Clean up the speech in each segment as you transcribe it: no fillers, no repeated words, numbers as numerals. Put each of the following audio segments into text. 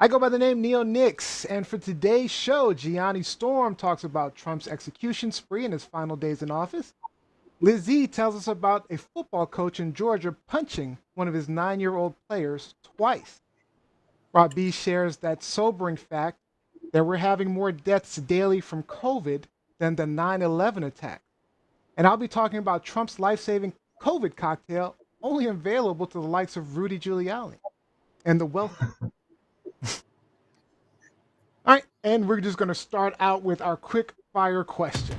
I go by the name Neo Nix, and for today's show, Gianni Storm talks about Trump's execution spree in his final days in office. Lizzie tells us about a football coach in Georgia punching one of his 9-year-old players twice. Robbie shares that sobering fact that we're having more deaths daily from COVID than the 9/11 attack. And I'll be talking about Trump's life saving COVID cocktail, only available to the likes of Rudy Giuliani and the wealthy. All right, and we're just going to start out with our quick fire question.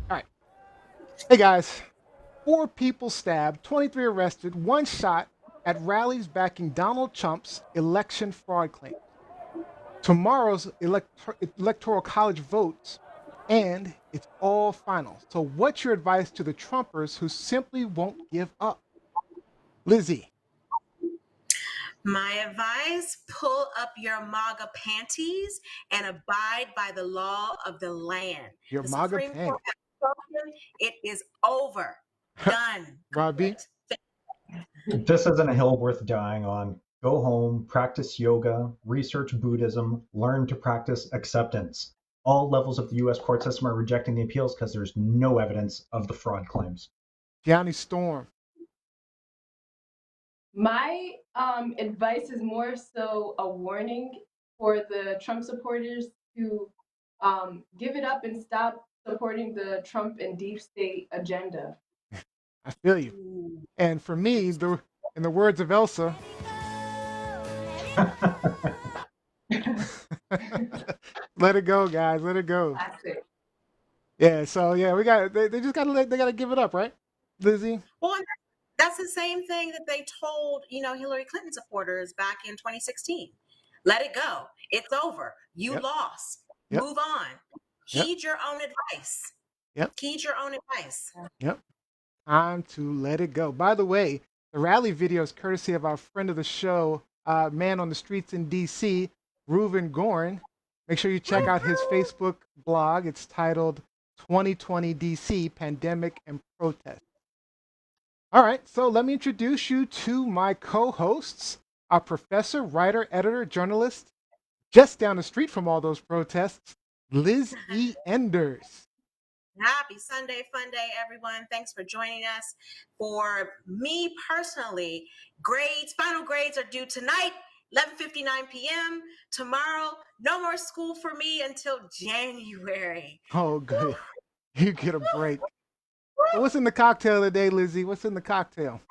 All right. Hey guys, 4 people stabbed, 23 arrested, 1 shot at rallies backing Donald Trump's election fraud claim. Tomorrow's electoral college votes, and it's all final. So, what's your advice to the Trumpers who simply won't give up? Lizzie. My advice, pull up your MAGA panties and abide by the law of the land. Your The MAGA Supreme panties. Court has spoken. It is over. Done. Robbie? This isn't a hill worth dying on. Go home, practice yoga, research Buddhism, learn to practice acceptance. All levels of the U.S. court system are rejecting the appeals because there's no evidence of the fraud claims. Gianni Storm. My advice is more so a warning for the Trump supporters to give it up and stop supporting the Trump and deep state agenda. I feel you. And for me, in the words of Elsa, let it go, guys. Let it go. Classic. Yeah. So yeah, they just gotta give it up, right, Lizzie? Well, that's the same thing that they told, Hillary Clinton supporters back in 2016. Let it go. It's over. You lost. Yep. Move on. Heed your own advice. Yep. Heed your own advice. Yep. Time to let it go. By the way, the rally video is courtesy of our friend of the show, man on the streets in DC, Reuven Gorn. Make sure you check out his Facebook blog. It's titled 2020 DC Pandemic and Protest. All right, so let me introduce you to my co-hosts, our professor, writer, editor, journalist, just down the street from all those protests, Liz E. Enders. Happy Sunday, fun day, everyone. Thanks for joining us. For me personally, final grades are due tonight, 11:59 p.m. Tomorrow, no more school for me until January. Oh, good. You get a break. So what's in the cocktail today, Lizzie? What's in the cocktail?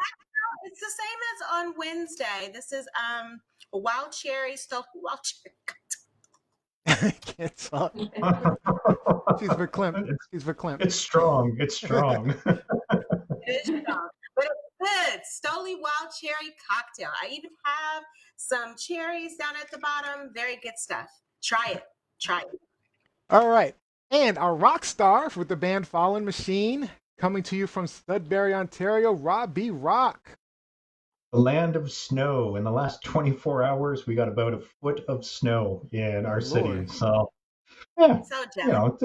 It's the same as on Wednesday. This is a wild cherry, wild cherry. Can't talk. She's verklempt. She's verklempt. It's strong. It's strong. It is strong, but it's good. Stoli wild cherry cocktail. I even have some cherries down at the bottom. Very good stuff. Try it. Try it. All right. And our rock star with the band Fallen Machine, coming to you from Sudbury, Ontario, Robbie Rock. The land of snow. In the last 24 hours, we got about a foot of snow in our city. So, yeah, So jealous.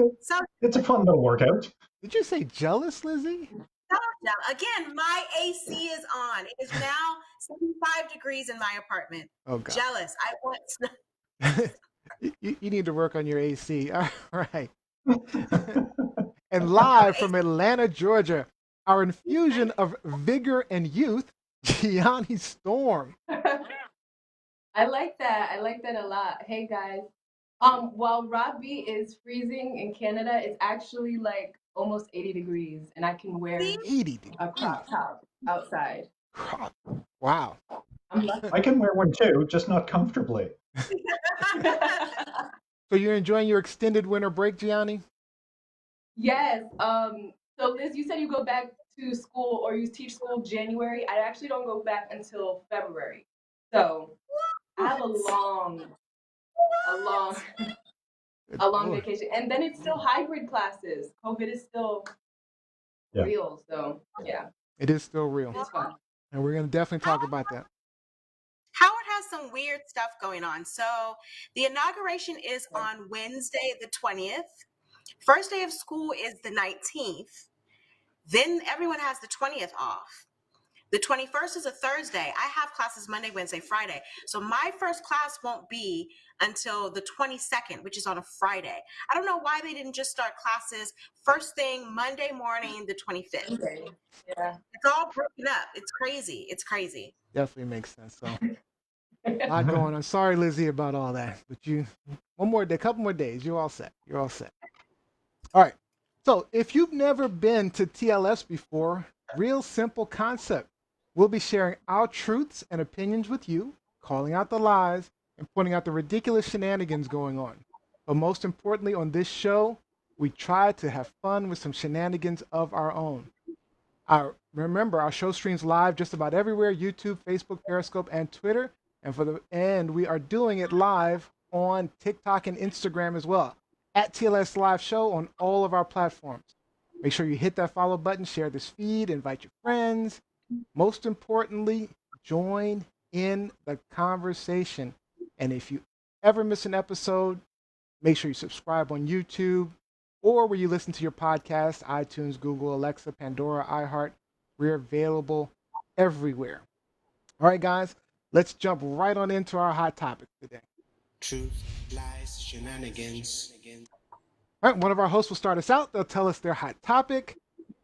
It's a fun little workout. Did you say jealous, Lizzie? So jealous. Again, my AC is on. It is now 75 degrees in my apartment. Oh, God. Jealous. I want snow. you need to work on your AC. All right. And live from Atlanta, Georgia, our infusion of vigor and youth, Gianni Storm. I like that. I like that a lot. Hey guys. While Robbie is freezing in Canada, it's actually like almost 80 degrees, and I can wear 80 a crop top outside. Wow. I can wear one too, just not comfortably. So you're enjoying your extended winter break, Gianni? Yes. So Liz, you said you go back to school or you teach school January. I actually don't go back until February. So I have a long vacation. And then it's still hybrid classes. COVID is still real. So yeah. It is still real. It's fun. And we're going to definitely talk about that. Howard has some weird stuff going on. So the inauguration is on Wednesday, the 20th. First day of school is the 19th. Then everyone has the 20th off. The 21st is a Thursday. I have classes Monday, Wednesday, Friday. So my first class won't be until the 22nd, which is on a Friday. I don't know why they didn't just start classes first thing Monday morning, the 25th. Okay. Yeah. It's all broken up. It's crazy. It's crazy. Definitely makes sense. So, a lot going on. Sorry, Lizzie, about all that. But you, one more day, couple more days, you're all set. You're all set. All right. So, if you've never been to TLS before, real simple concept. We'll be sharing our truths and opinions with you, calling out the lies, and pointing out the ridiculous shenanigans going on. But most importantly, on this show, we try to have fun with some shenanigans of our own. Remember, our show streams live just about everywhere: YouTube, Facebook, Periscope, and Twitter. And we are doing it live on TikTok and Instagram as well, at TLS Live Show on all of our platforms. Make sure you hit that follow button, share this feed, invite your friends. Most importantly, join in the conversation. And if you ever miss an episode, make sure you subscribe on YouTube or where you listen to your podcast: iTunes, Google, Alexa, Pandora, iHeart. We're available everywhere. All right, guys, let's jump right on into our hot topic today. Truth, lies, shenanigans. All right, one of our hosts will start us out. They'll tell us their hot topic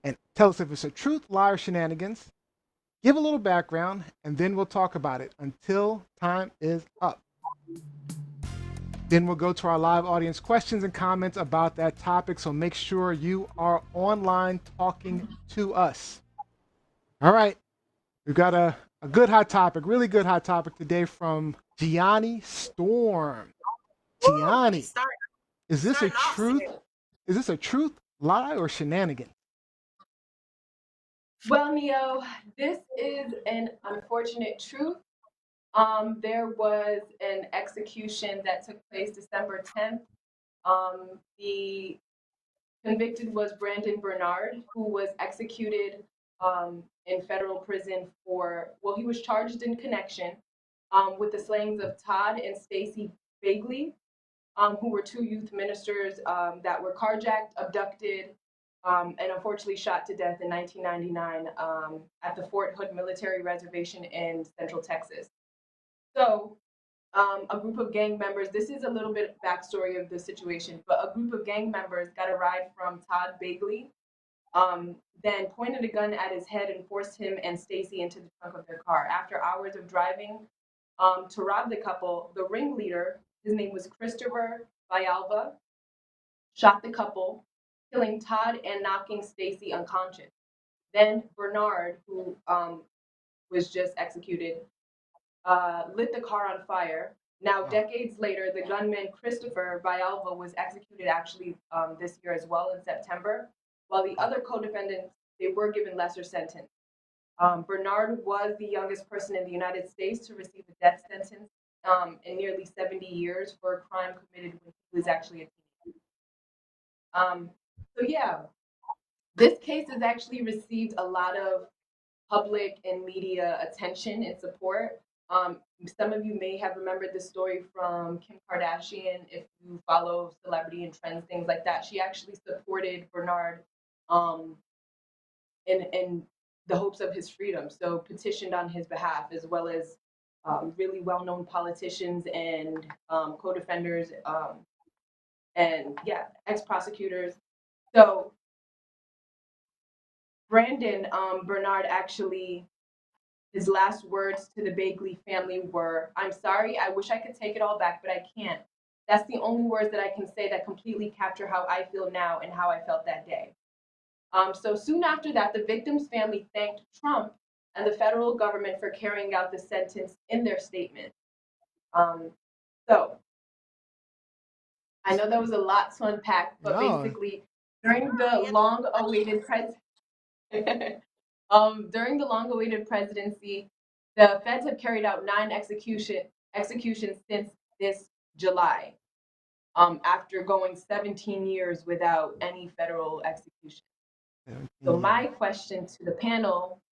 and tell us if it's a truth, lie, or shenanigans. Give a little background, and then we'll talk about it until time is up. Then we'll go to our live audience questions and comments about that topic, so make sure you are online talking to us. All right, we've got a good hot topic, really good hot topic today from Giuliani Storm. Giuliani, is this a truth? Is this a truth, lie, or shenanigan? Well, Neo, this is an unfortunate truth. There was an execution that took place December 10th. The convicted was Brandon Bernard, who was executed in federal prison he was charged in connection with the slayings of Todd and Stacy Bagley, who were two youth ministers that were carjacked, abducted, and unfortunately shot to death in 1999 at the Fort Hood Military Reservation in Central Texas. So a group of gang members, this is a little bit backstory of the situation, but a group of gang members got a ride from Todd Bagley, then pointed a gun at his head and forced him and Stacy into the trunk of their car. After hours of driving to rob the couple, the ringleader, his name was Christopher Villalba, shot the couple, killing Todd and knocking Stacy unconscious. Then Bernard, who was just executed, lit the car on fire. Now, decades later, the gunman Christopher Villalba was executed actually this year as well in September, while the other co-defendants, they were given lesser sentence. Bernard was the youngest person in the United States to receive a death sentence in nearly 70 years for a crime committed when he was actually a teenager. So yeah, this case has actually received a lot of public and media attention and support. Some of you may have remembered this story from Kim Kardashian. If you follow celebrity and trends, things like that, she actually supported Bernard in the hopes of his freedom. So petitioned on his behalf, as well as really well-known politicians and co-defenders and ex-prosecutors. So Brandon Bernard actually, his last words to the Bagley family were, "I'm sorry, I wish I could take it all back, but I can't. That's the only words that I can say that completely capture how I feel now and how I felt that day." So soon after that, the victim's family thanked Trump and the federal government for carrying out the sentence in their statement. So I know that was a lot to unpack, but basically during the long-awaited during the long-awaited presidency, the feds have carried out 9 executions since this July, after going 17 years without any federal execution. So my question to the panel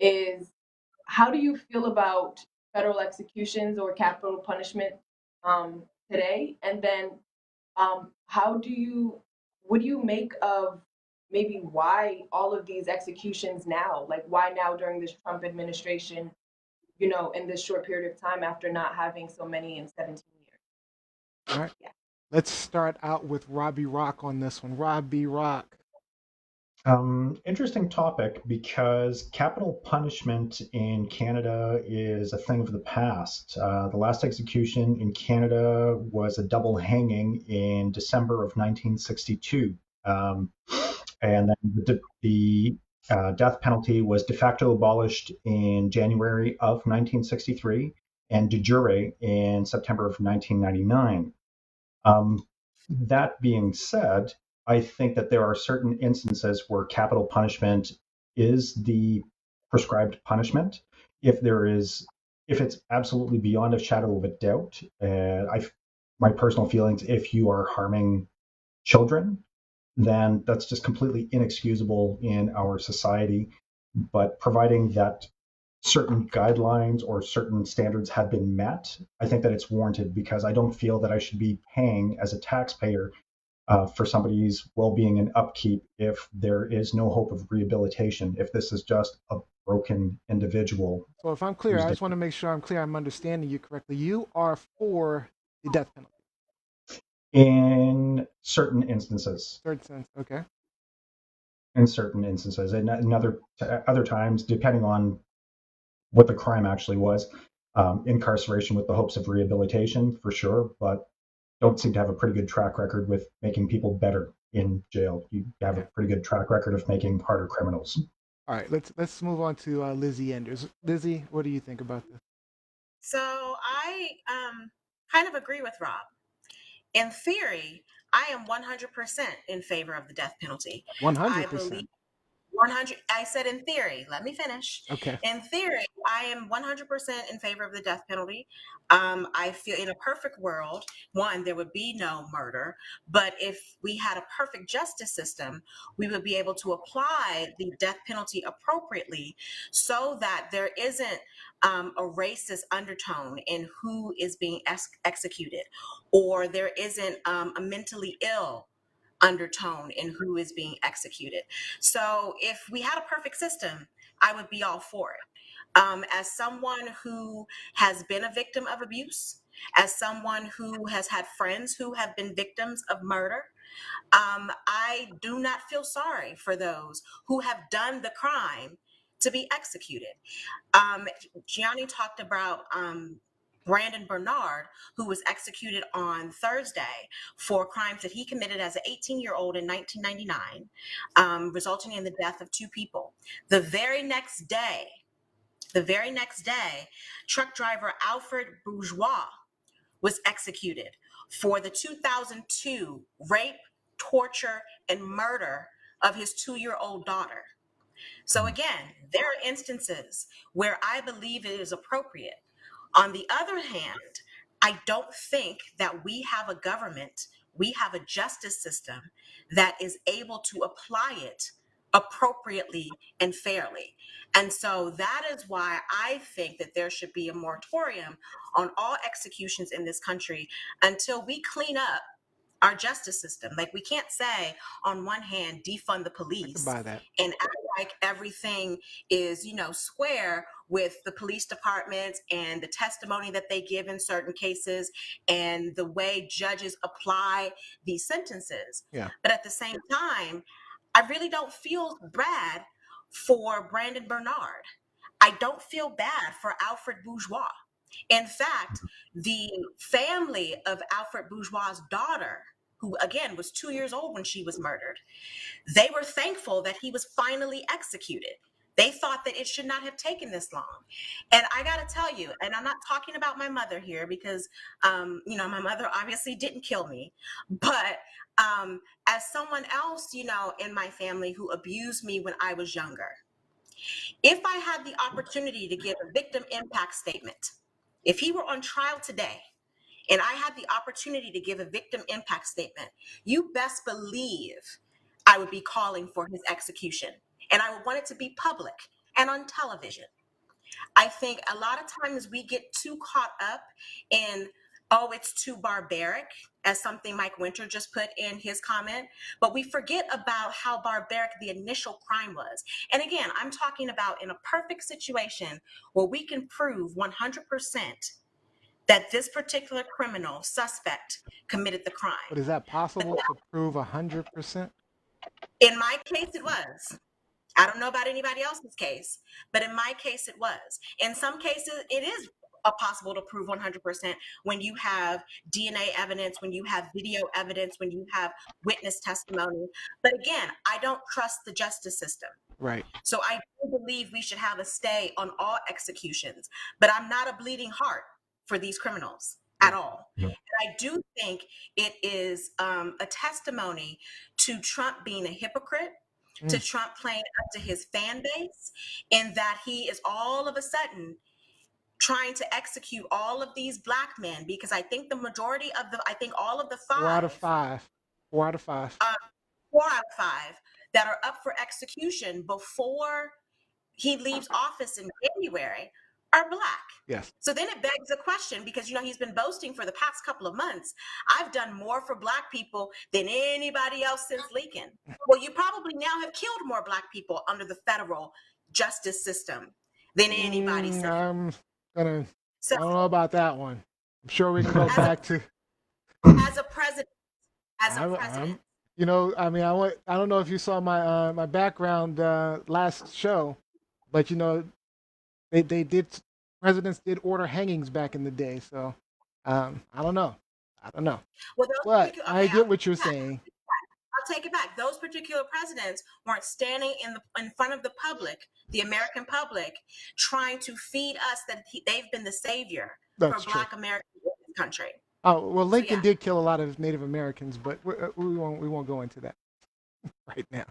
is, how do you feel about federal executions or capital punishment today? And then what do you make of maybe why all of these executions now? Like, why now during this Trump administration, you know, in this short period of time after not having so many in 17 years? All right. Yeah. Let's start out with Robbie Rock on this one. Robbie Rock. Interesting topic because capital punishment in Canada is a thing of the past. The last execution in Canada was a double hanging in December of 1962. And then the death penalty was de facto abolished in January of 1963 and de jure in September of 1999. That being said, I think that there are certain instances where capital punishment is the prescribed punishment. If there is, if it's absolutely beyond a shadow of a doubt, my personal feelings, if you are harming children, then that's just completely inexcusable in our society. But providing that certain guidelines or certain standards have been met, I think that it's warranted because I don't feel that I should be paying as a taxpayer for somebody's well-being and upkeep if there is no hope of rehabilitation, if this is just a broken individual. So if I'm clear, I just want to make sure I'm clear, I'm understanding you correctly. You are for the death penalty. In certain instances. Third sense, okay. In certain instances, and in other times, depending on what the crime actually was, incarceration with the hopes of rehabilitation for sure, but don't seem to have a pretty good track record with making people better in jail. You have a pretty good track record of making harder criminals. All right, let's move on to Lizzie Enders. Lizzie, what do you think about this? So I kind of agree with Rob. In theory, I am 100% in favor of the death penalty. 100%. I believe 100. I said in theory. Let me finish. Okay. In theory, I am 100% in favor of the death penalty. I feel in a perfect world, one, there would be no murder. But if we had a perfect justice system, we would be able to apply the death penalty appropriately so that there isn't a racist undertone in who is being executed, or there isn't a mentally ill undertone in who is being executed. So if we had a perfect system, I would be all for it. As someone who has been a victim of abuse, as someone who has had friends who have been victims of murder, I do not feel sorry for those who have done the crime to be executed. Giuliani talked about Brandon Bernard, who was executed on Thursday for crimes that he committed as an 18-year-old in 1999, resulting in the death of 2 people. The very next day, truck driver Alfred Bourgeois was executed for the 2002 rape, torture, and murder of his 2-year-old daughter. So again, there are instances where I believe it is appropriate. On the other hand, I don't think that we have a government, we have a justice system that is able to apply it appropriately and fairly. And so that is why I think that there should be a moratorium on all executions in this country until we clean up our justice system. Like, we can't say on one hand defund the police buy that and act like everything is, square with the police departments and the testimony that they give in certain cases and the way judges apply these sentences. Yeah. But at the same time, I really don't feel bad for Brandon Bernard. I don't feel bad for Alfred Bourgeois. In fact, the family of Alfred Bourgeois' daughter, who again was 2 years old when she was murdered, they were thankful that he was finally executed. They thought that it should not have taken this long. And I got to tell you, and I'm not talking about my mother here because, my mother obviously didn't kill me, but as someone else, in my family who abused me when I was younger, if I had the opportunity to give a victim impact statement, if he were on trial today, and I had the opportunity to give a victim impact statement, you best believe I would be calling for his execution. And I would want it to be public and on television. I think a lot of times we get too caught up in, oh, it's too barbaric, as something Mike Winter just put in his comment. But we forget about how barbaric the initial crime was. And again, I'm talking about in a perfect situation where we can prove 100% that this particular criminal suspect committed the crime. But is that possible to prove 100%? In my case, it was. I don't know about anybody else's case, but in my case, it was. In some cases, it is possible to prove 100% when you have DNA evidence, when you have video evidence, when you have witness testimony. But again, I don't trust the justice system. Right. So I do believe we should have a stay on all executions, but I'm not a bleeding heart for these criminals at all. Yeah. And I do think it is a testimony to Trump being a hypocrite, to Trump playing up to his fan base, in that he is all of a sudden trying to execute all of these black men, because I think the majority of I think all of the 4 out of 5. 4 out of 5. 4 out of 5 that are up for execution before he leaves office in January are black. Yes. So then it begs a question, because he's been boasting for the past couple of months, I've done more for black people than anybody else since Lincoln. Well, you probably now have killed more black people under the federal justice system than anybody since. I don't know about that one. I'm sure we can go back to as a president. I don't know if you saw my my background last show, but presidents did order hangings back in the day. So I don't know. Well, but I get what you're saying. I'll take it back. Those particular presidents weren't standing in front of the public, the American public, trying to feed us that they've been the savior for Black Americans in this country. Oh well, Lincoln did kill a lot of Native Americans, but we won't go into that right now.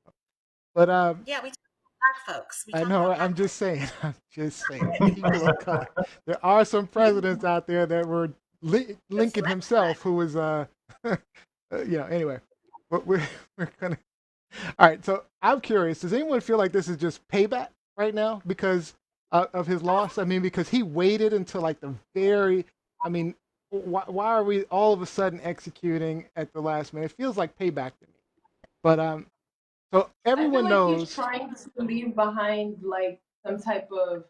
But yeah, we talk about black folks. I know. I'm just saying. People of color. There are some presidents out there that were Lincoln himself, who was Anyway, but we're gonna. All right. So I'm curious. Does anyone feel like this is just payback right now because of his loss? I mean, because he waited until like the very. I mean, why are we all of a sudden executing at the last minute? It feels like payback to me. But so everyone knows. He's trying to leave behind like some type of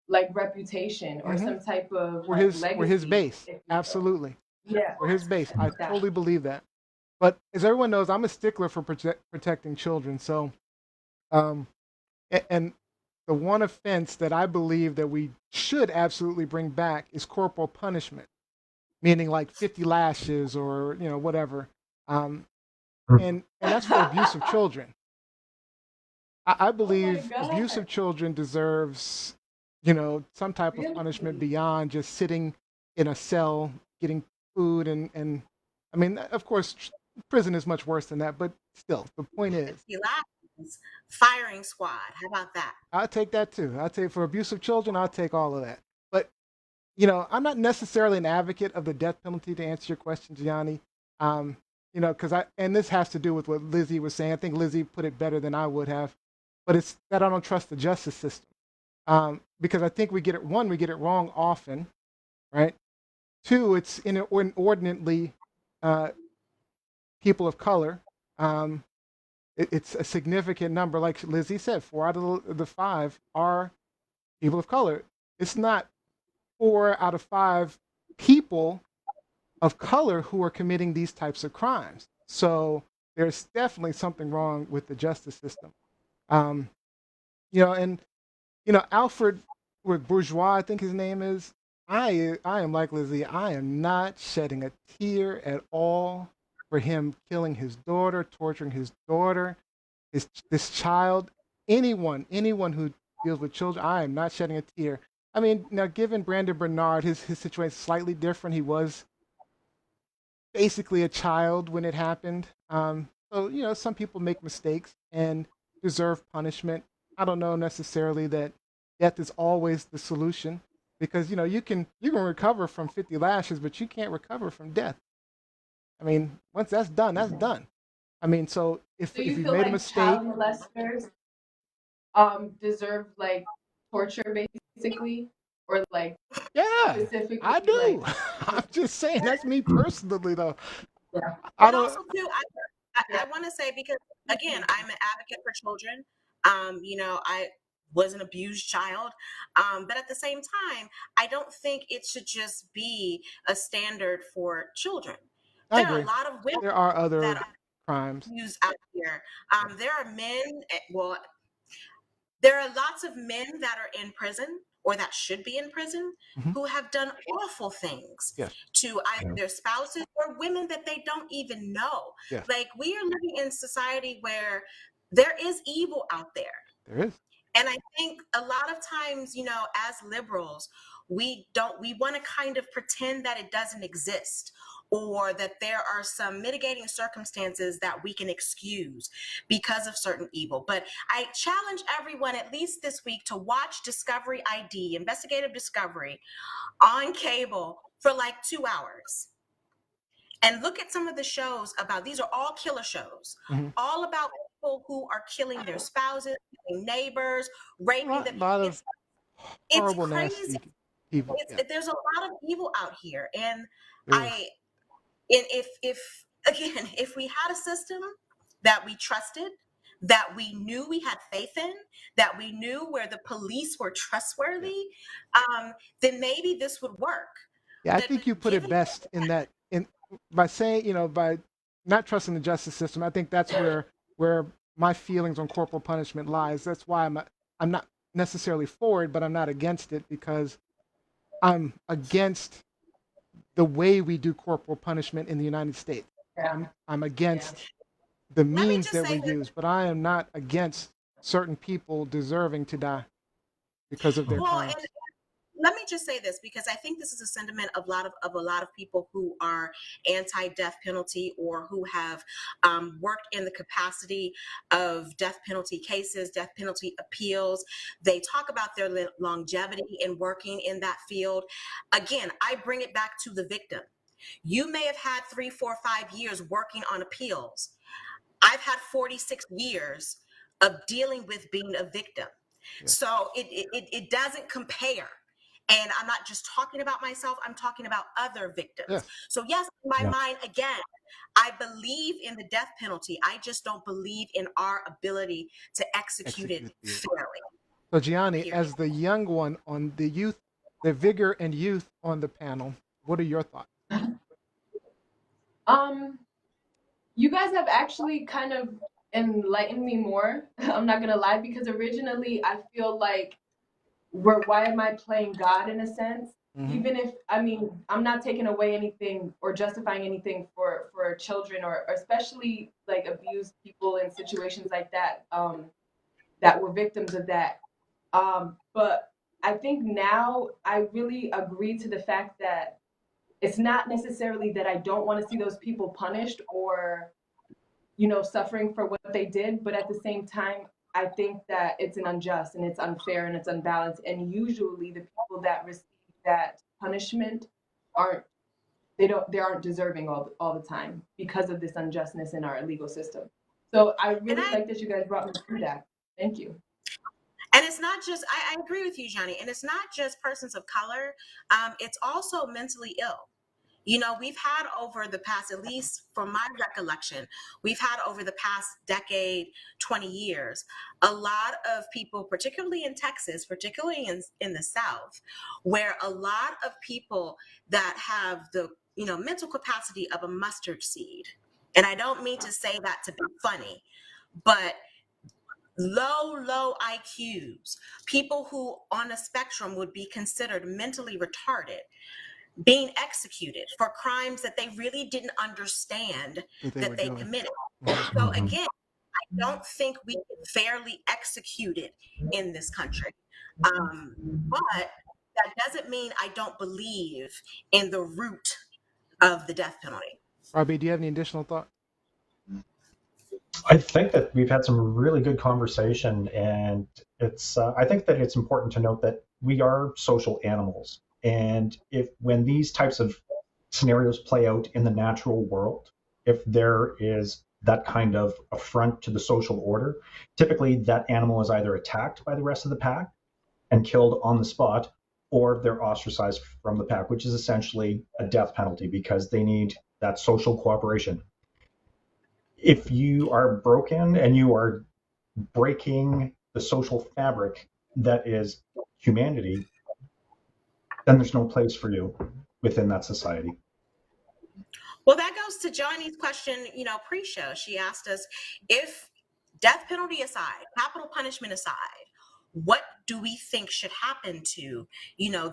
like reputation or some type of legacy. For his base. Absolutely. Yeah. For his base. I totally believe that. But as everyone knows, I'm a stickler for protecting children. So, and the one offense that I believe that we should absolutely bring back is corporal punishment, meaning like 50 lashes or whatever. And that's for abuse of children. I believe abuse of children deserves, some type of punishment beyond just sitting in a cell getting food and I mean, of course, prison is much worse than that, but still, the point is, firing squad. How about that? I'll take that too. I'll take for abuse of children. I'll take all of that. But I'm not necessarily an advocate of the death penalty, to answer your question, Gianni. Because and this has to do with what Lizzie was saying. I think Lizzie put it better than I would have, but it's that I don't trust the justice system. Because I think we get it wrong often, right? 2, it's inordinately people of color. It's a significant number, like Lizzie said. 4 out of the 5 are people of color. It's not 4 out of 5 people of color who are committing these types of crimes. So there's definitely something wrong with the justice system. Alfred with Bourgeois, I think his name is. I am like Lizzie. I am not shedding a tear at all for him killing his daughter, torturing his daughter, this child, anyone who deals with children. I am not shedding a tear. I mean, now given Brandon Bernard, his situation is slightly different. He was basically a child when it happened. So some people make mistakes and deserve punishment. I don't know necessarily that death is always the solution, because you can recover from 50 lashes, but you can't recover from death. I mean, once that's done, that's done. I mean, so if you made a mistake, child molesters deserve like torture, basically. or like Yeah, specifically I do. like I'm just saying that's me personally, though. yeah. I And don't. also too, I want to say, because again, I'm an advocate for children. I was an abused child, but at the same time, I don't think it should just be a standard for children. I There are a agree. lot of women There are that other are crimes. abused out here. Yeah. There are men. Well, there are lots of men that are in prison or that should be in prison Hmm. who have done awful things Yes. to either their spouses or women that they don't even know. Yes. Like, we are living in society where there is evil out there. There is. And I think a lot of times, as liberals, we want to kind of pretend that it doesn't exist, or that there are some mitigating circumstances that we can excuse because of certain evil. But I challenge everyone, at least this week, to watch Discovery ID, Investigative Discovery, on cable for like 2 hours. And look at some of the shows about, these are all killer shows, Hmm. all about people who are killing their spouses, killing neighbors, raping them. Lot of It's horrible, crazy. nasty people. Yeah, There's a lot of evil out here. And there is. if again, if we had a system that we trusted, that we knew we had faith in, that we knew where the police were Yeah. trustworthy, then maybe this would work. Yeah, I But think you put it given best in that in by saying, by not trusting the justice system. I think that's where my feelings on corporal punishment lies. That's why I'm not necessarily for it, but I'm not against it because I'm against the way we do corporal punishment in the United States. Yeah. I'm against the let me means just that say we this. use, but I am not against certain people deserving to die because of their Well, and crimes. let me just say this, because I think this is a sentiment of a lot of people who are anti-death penalty, or who have worked in the capacity of death penalty cases, death penalty appeals. They talk about their longevity in working in that field. Again, I bring it back to the victim. You may have had 3, 4, 5 years working on appeals. I've had 46 years of dealing with being a victim. Yeah. So it doesn't compare. And I'm not just talking about myself, I'm talking about other victims. Yes. So yes, in my Yeah. mind, again, I believe in the death penalty. I just don't believe in our ability to execute it Execute. fairly. So Gianni, Period. as the young one on the vigor and youth on the panel, what are your thoughts? You guys have actually kind of enlightened me more. I'm not gonna lie, because originally I feel like why am I playing God in a sense? Mm-hmm. Even if I'm not taking away anything or justifying anything for children, or especially like abused people in situations like that, that were victims of that. But I think now I really agree to the fact that it's not necessarily that I don't want to see those people punished or suffering for what they did, but at the same time, I think that it's an unjust and it's unfair and it's unbalanced. And usually the people that receive that punishment aren't they aren't deserving all the time because of this unjustness in our legal system. So I really like that you guys brought me through that. Thank you. And it's not just, I agree with you, Johnny, and it's not just persons of color. It's also mentally ill. We've had over the past, at least from my recollection, we've had over the past decade, 20 years, a lot of people, particularly in Texas, particularly in the South, where a lot of people that have the, mental capacity of a mustard seed. And I don't mean to say that to be funny, but low IQs, people who on a spectrum would be considered mentally retarded, being executed for crimes that they really didn't understand that they committed. Mm-hmm. So again, I don't think we can fairly execute it in this country. But that doesn't mean I don't believe in the root of the death penalty. Robbie, do you have any additional thought? I think that we've had some really good conversation, and I think that it's important to note that we are social animals, and when these types of scenarios play out in the natural world, if there is that kind of affront to the social order, typically that animal is either attacked by the rest of the pack and killed on the spot, or they're ostracized from the pack, which is essentially a death penalty because they need that social cooperation. If you are broken and you are breaking the social fabric that is humanity, then there's no place for you within that society. Well, that goes to Johnny's question, pre-show. She asked us, if death penalty aside, capital punishment aside, what do we think should happen to,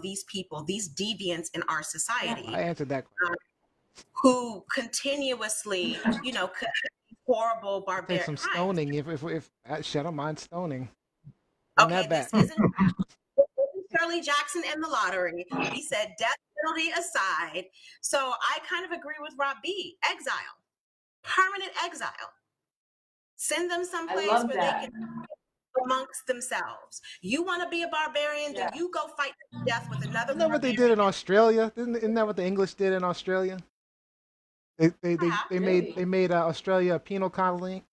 these people, these deviants in our society? I answered that question. Who continuously, commit horrible, Take barbaric some crimes. stoning if I don't mind stoning. Run Okay, that back. this isn't Shirley Jackson and the lottery. We said death penalty aside. So I kind of agree with Rob B. Exile, permanent exile. Send them someplace where they can amongst themselves. You want to be a barbarian, then you go fight to death with another Isn't that what they barbarian. did in Australia? Isn't that what the English did in Australia? They made Australia a penal colony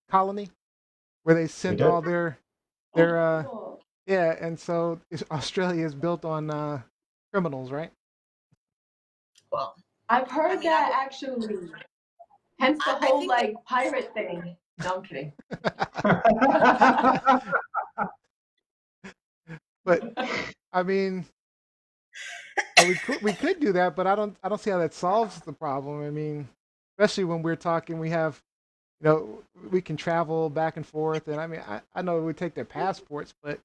where they sent did. all their yeah, and so Australia is built on criminals, right? Well, I've heard that actually. Hence the whole like pirate thing. No, I'm kidding. But I mean, we could do that, but I don't see how that solves the problem. I mean, especially when we're talking, we have, we can travel back and forth, and I mean, I know we take their passports, but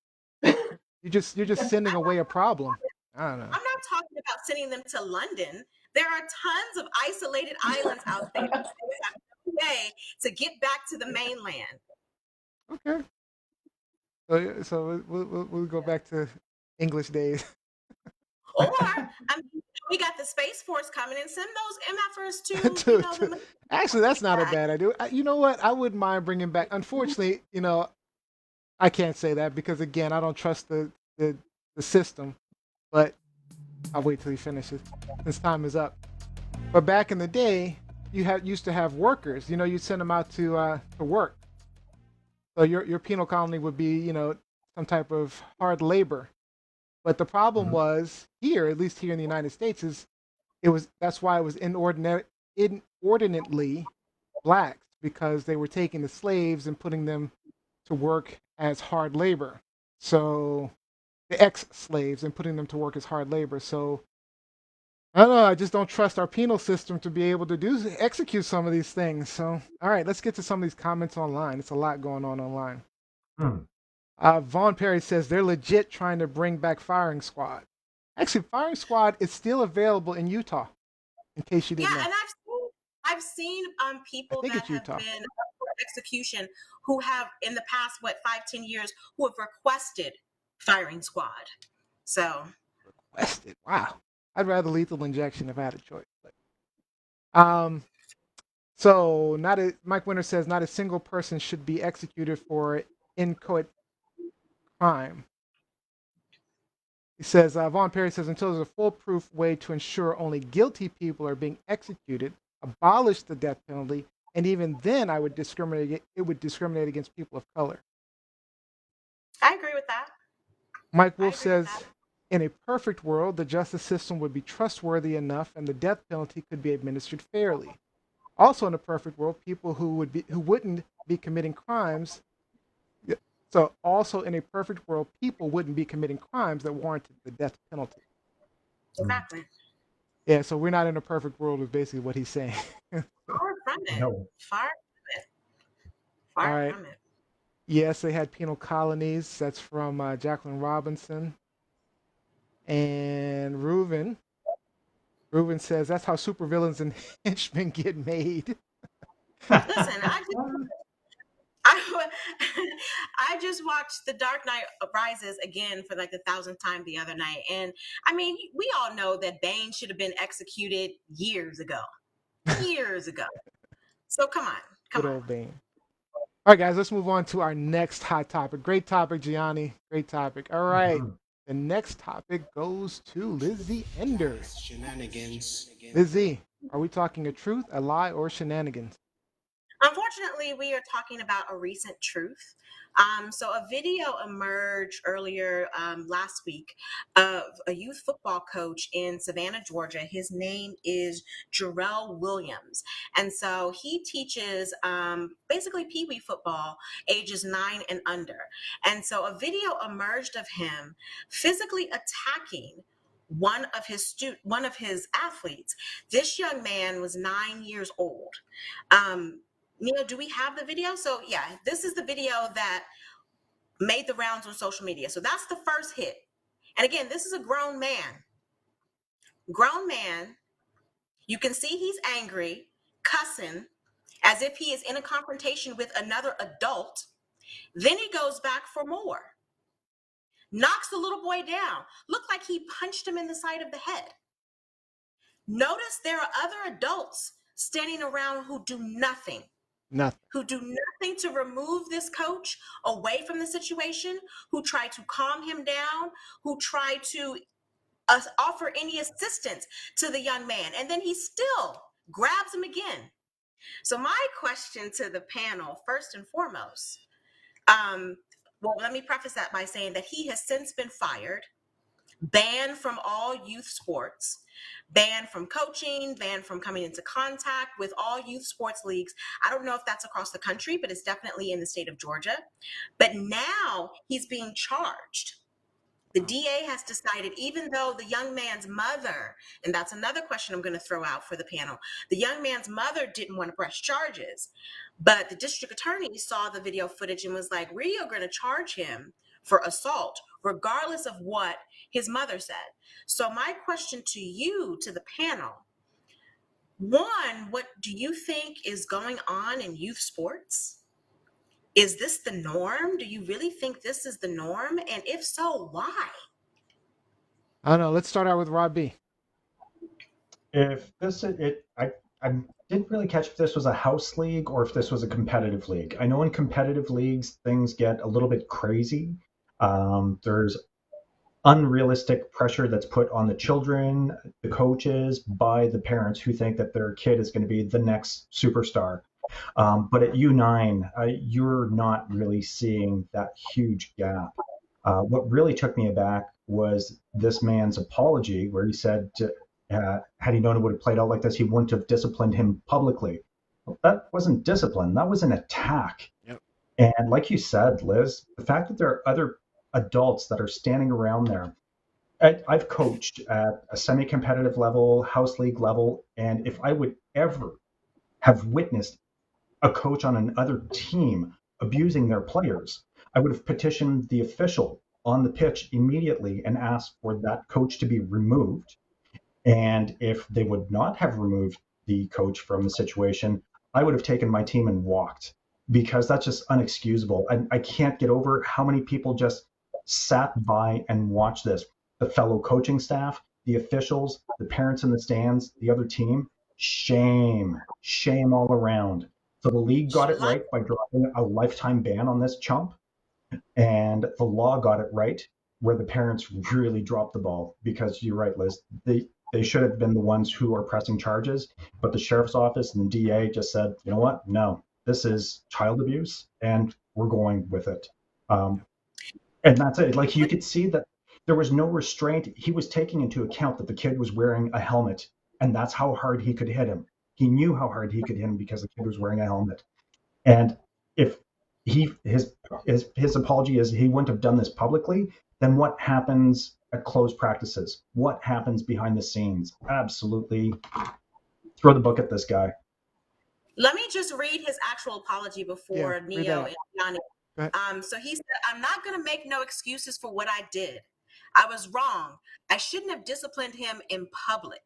you're just sending away a problem. I don't know. I'm not talking about sending them to London. There are tons of isolated islands out there. They have no way to get back to the mainland. Okay. So we'll go back to English days. Or we got the Space Force coming and send those MFers to. Actually, that's not a bad idea. You know what? I wouldn't mind bringing back. Unfortunately, I can't say that because again, I don't trust the system. But I'll wait till he finishes. His time is up. But back in the day, you used to have workers. You'd send them out to work. So your penal colony would be, some type of hard labor. But the problem was here, at least here in the United States, that's why it was inordinately black, because they were taking the slaves and putting them to work as hard labor. So the ex-slaves and putting them to work as hard labor. So I don't know. I just don't trust our penal system to be able to execute some of these things. So, all right, let's get to some of these comments online. It's a lot going on online. Vaughn Perry says they're legit trying to bring back Firing Squad. Actually, Firing Squad is still available in Utah, in case you didn't know. Yeah, and I've seen people that have been for execution who have in the past 5-10 years who have requested Firing Squad. So requested. Wow. I'd rather lethal injection if I had a choice. But, so Mike Winter says not a single person should be executed for inchoate crime. He says Vaughn Perry says until there's a foolproof way to ensure only guilty people are being executed, abolish the death penalty, and even then it would discriminate against people of color. I agree with that. Mike Wolf says in a perfect world, the justice system would be trustworthy enough and the death penalty could be administered fairly. Also in a perfect world, people who wouldn't be committing crimes. So also in a perfect world, people wouldn't be committing crimes that warranted the death penalty. Exactly. Yeah, so we're not in a perfect world is basically what he's saying. Far from it. No. Far from it. Yes, they had penal colonies. That's from Jacqueline Robinson. And Reuven says that's how supervillains and henchmen get made. Listen, I just watched The Dark Knight Rises again for like the 1,000th time the other night. And I mean, we all know that Bane should have been executed years ago. So come on. Good old Bane. All right, guys, let's move on to our next hot topic. Great topic, Gianni. Great topic. All right. The next topic goes to Lizzie Enders. Shenanigans. Lizzie, are we talking a truth, a lie, or shenanigans? Unfortunately, we are talking about a recent truth. So, a video emerged earlier last week of a youth football coach in Savannah, Georgia. His name is Jarrell Williams. And so he teaches basically Pee Wee football, ages 9 and under. And so a video emerged of him physically attacking one of his athletes. This young man was 9 years old. Neil, do we have the video? So yeah, this is the video that made the rounds on social media. So that's the first hit. And again, this is a grown man. Grown man. You can see he's angry, cussing, as if he is in a confrontation with another adult. Then he goes back for more. Knocks the little boy down. Looked like he punched him in the side of the head. Notice there are other adults standing around who do nothing. Nothing. Who do nothing to remove this coach away from the situation, who try to calm him down, who try to offer any assistance to the young man. And then he still grabs him again. So my question to the panel, first and foremost, well, let me preface that by saying that he has since been fired, banned from all youth sports, banned from coaching, banned from coming into contact with all youth sports leagues. I don't know if that's across the country, but it's definitely in the state of Georgia. But now he's being charged. The DA has decided, even though the young man's mother, and that's another question I'm going to throw out for the panel, the young man's mother didn't want to press charges, but the district attorney saw the video footage and was like, we are going to charge him for assault, regardless of what his mother said. So my question to you, to the panel, one, what do you think is going on in youth sports? Is this the norm? Do you really think this is the norm? And if so, why? I don't know. Let's start out with Rob B. If this I didn't really catch if this was a house league or if this was a competitive league. I know in competitive leagues things get a little bit crazy. There's unrealistic pressure that's put on the children, the coaches, by the parents who think that their kid is going to be the next superstar. But at U9, you're not really seeing that huge gap. What really took me aback was this man's apology, where he said, had he known it would have played out like this, he wouldn't have disciplined him publicly. Well, that wasn't discipline, that was an attack. Yep. And like you said, Liz, the fact that there are other adults that are standing around there. I've coached at a semi competitive level, house league level, and if I would ever have witnessed a coach on another team abusing their players, I would have petitioned the official on the pitch immediately and asked for that coach to be removed. And if they would not have removed the coach from the situation, I would have taken my team and walked, because that's just unexcusable. I can't get over how many people just sat by and watched this. The fellow coaching staff, the officials, the parents in the stands, the other team. Shame, shame all around. So the league got it right by dropping a lifetime ban on this chump, and the law got it right where the parents really dropped the ball. Because you're right, Liz, they should have been the ones who are pressing charges, but the sheriff's office and the DA just said, you know what, no, this is child abuse and we're going with it. And that's it. Like, you could see that there was no restraint. He was taking into account that the kid was wearing a helmet, and that's how hard he could hit him. He knew how hard he could hit him because the kid was wearing a helmet. And if his apology is he wouldn't have done this publicly, then what happens at closed practices? What happens behind the scenes? Absolutely throw the book at this guy. Let me just read his actual apology before Neo and Giuliani. So he said, I'm not going to make no excuses for what I did. I was wrong. I shouldn't have disciplined him in public.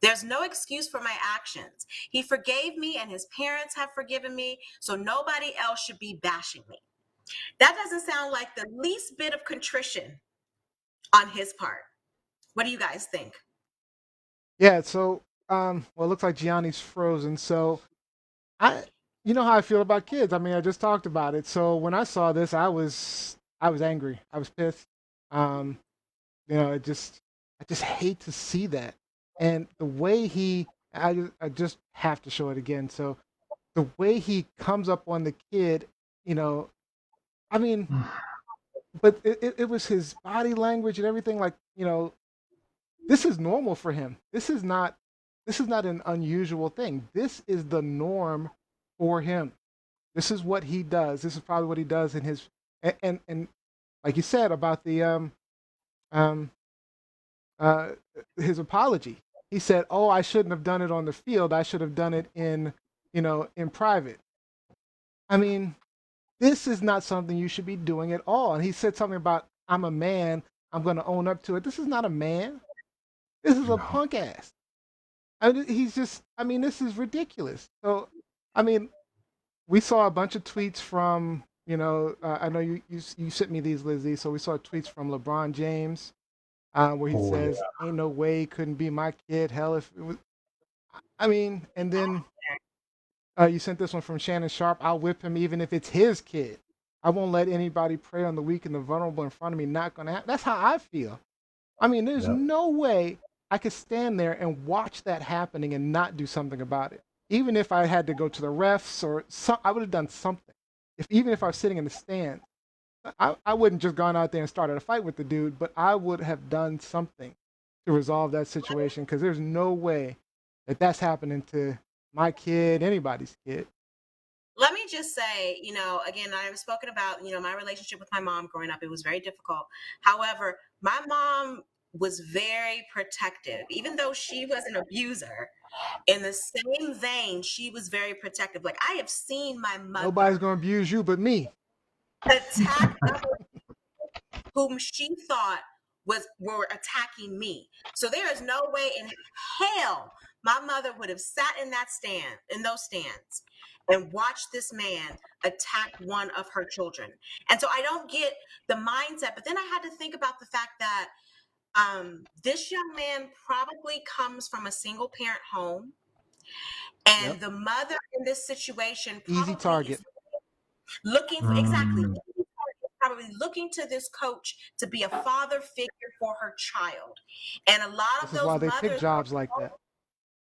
There's no excuse for my actions. He forgave me and his parents have forgiven me, so nobody else should be bashing me. That doesn't sound like the least bit of contrition on his part. What do you guys think? Yeah, so well, it looks like Gianni's frozen. So you know how I feel about kids. I mean, I just talked about it. So when I saw this, I was angry. I was pissed. You know, I just hate to see that. And the way I just have to show it again. So the way he comes up on the kid, you know, I mean, but it was his body language and everything. Like, this is normal for him. This is not an unusual thing. This is the norm for him. This is what he does. This is probably what he does in his and like you said about the um uh his apology. He said, "Oh, I shouldn't have done it on the field. I should have done it in private." I mean, this is not something you should be doing at all. And he said something about, "I'm a man. I'm going to own up to it." This is not a man. This is a No. punk ass. I mean, he's just. I mean, this is ridiculous. So, I mean, we saw a bunch of tweets from. I know you sent me these, Lizzie. So we saw tweets from LeBron James, where he Oh yeah. says, "Ain't no way he couldn't be my kid. Hell, if it was." I mean, and then you sent this one from Shannon Sharp. "I'll whip him even if it's his kid. I won't let anybody prey on the weak and the vulnerable in front of me. Not gonna happen." That's how I feel. I mean, there's Yep. no way I could stand there and watch that happening and not do something about it. Even if I had to go to the refs or I would have done something. Even if I was sitting in the stands, I wouldn't just gone out there and started a fight with the dude, but I would have done something to resolve that situation because there's no way that that's happening to my kid, anybody's kid. Let me just say, again, I've spoken about, my relationship with my mom growing up. It was very difficult. However, my mom was very protective, even though she was an abuser. In the same vein, she was very protective. Like, I have seen my Nobody's mother gonna abuse you but me. attack others whom she thought were attacking me. So there is no way in hell my mother would have sat in those stands and watched this man attack one of her children. And so I don't get the mindset. But then I had to think about the fact that this young man probably comes from a single parent home, Yep. and the mother in this situation Easy probably target. is looking for, exactly, Mm, probably looking to this coach to be a father figure for her child. And a lot This of is those why they pick mothers jobs like that.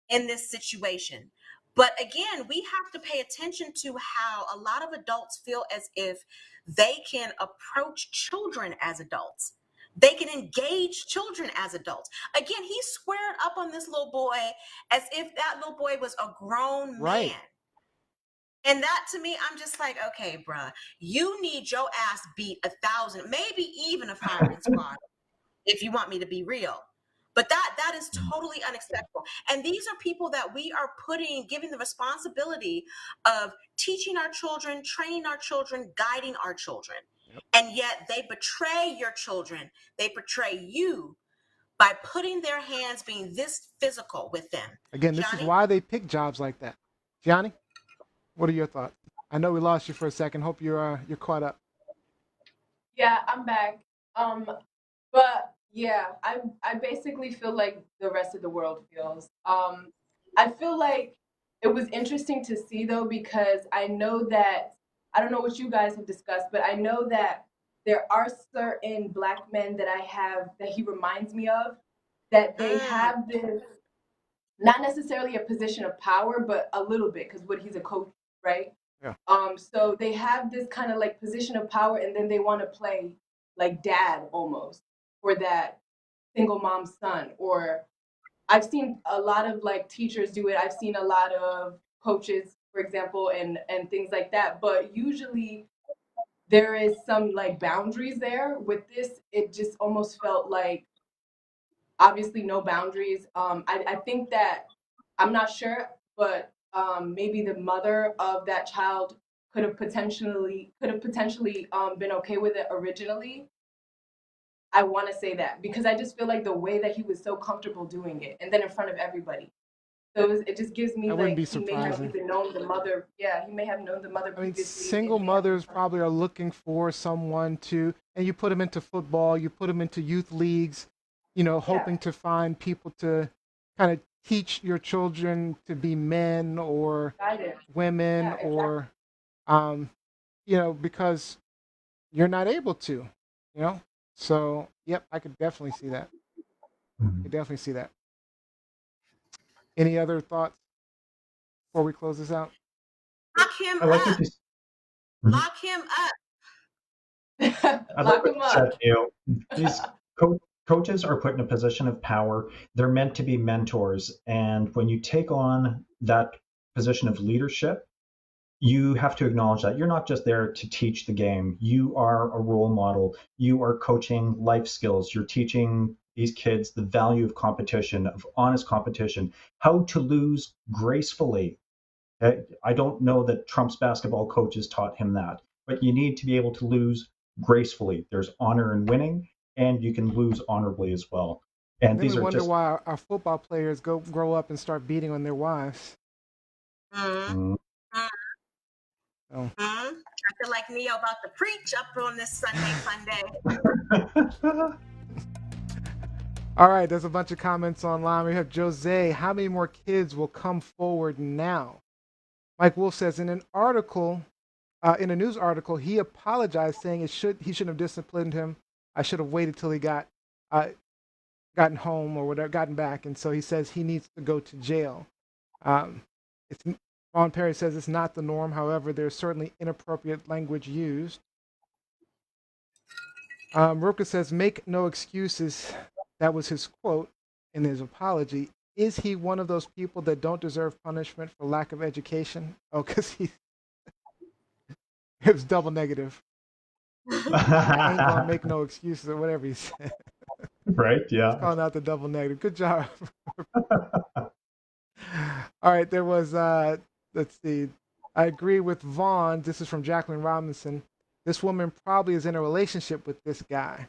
in this situation. But again, we have to pay attention to how a lot of adults feel as if they can approach children as adults. They can engage children as adults. Again, he squared up on this little boy as if that little boy was a grown man. Right. And that, to me, I'm just like, okay, bruh, you need your ass beat 1,000, maybe even a firing squad, if you want me to be real. But that is mm, totally unacceptable. And these are people that we are giving the responsibility of teaching our children, training our children, guiding our children. Yep. And yet they betray your children. They betray you by putting their hands being this physical with them. Again, this is Johnny? why they pick jobs like that. Gianni, what are your thoughts? I know we lost you for a second. Hope you're caught up. Yeah, I'm back. Um, but yeah, I basically feel like the rest of the world feels. I feel like it was interesting to see though because I know that I don't know what you guys have discussed, but I know that there are certain black men that I have that he reminds me of that they Mm, have this not necessarily a position of power, but a little bit because what he's a coach, right? Yeah. So they have this kind of like position of power, and then they want to play like dad almost for that single mom son. Or I've seen a lot of like teachers do it. I've seen a lot of coaches, for example, and things like that. But usually there is some like boundaries there. With this, it just almost felt like obviously no boundaries. I think that I'm not sure, but maybe the mother of that child could have potentially been okay with it originally. I want to say that because I just feel like the way that he was so comfortable doing it, and then in front of everybody. So it just gives me That wouldn't like be he may have surprising. even known the mother. Yeah, he may have known the mother I mean, previously. single It may have been mothers something. probably are looking for someone to, and you put them into football, you put them into youth leagues, Yeah, hoping to find people to kind of teach your children to be men or guidance. women Yeah, exactly. or, because you're not able to, you know? So, yep, I could definitely see that. I mm. could definitely see that. Any other thoughts before we close this out? him I like what up. you Lock him up. I like Lock what him you said, up. Neil. These coaches are put in a position of power. They're meant to be mentors. And when you take on that position of leadership, you have to acknowledge that you're not just there to teach the game. You are a role model. You are coaching life skills. You're teaching these kids the value of competition, of honest competition, how to lose gracefully. I don't know that Trump's basketball coaches taught him that, but you need to be able to lose gracefully. There's honor in winning, and you can lose honorably as well. And And then we these are wonder just why our football players grow up and start beating on their wives. Mm-hmm. mm, So, I feel like Neo about to preach up on this Sunday fun day. all right, there's a bunch of comments online. We have Jose. How many more kids will come forward now? Mike Wolf says in an article, in a news article, he apologized, saying he shouldn't have disciplined him. I should have waited till he gotten home or whatever, gotten back, and so he says he needs to go to jail. Um, it's Ron Perry says it's not the norm. However, there's certainly inappropriate language used. Roka says, "Make no excuses." That was his quote in his apology. Is he one of those people that don't deserve punishment for lack of education? Oh, because it was double negative. I ain't gonna make no excuses or whatever he said. right? He's Yeah. calling out the double negative. Good job. All right, there was let's see. I agree with Vaughn. This is from Jacqueline Robinson. This woman probably is in a relationship with this guy.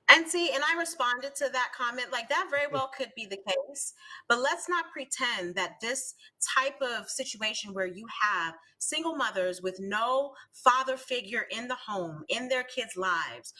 And see, and I responded to that comment like that very well could be the case. But let's not pretend that this type of situation where you have single mothers with no father figure in the home, in their kids' lives,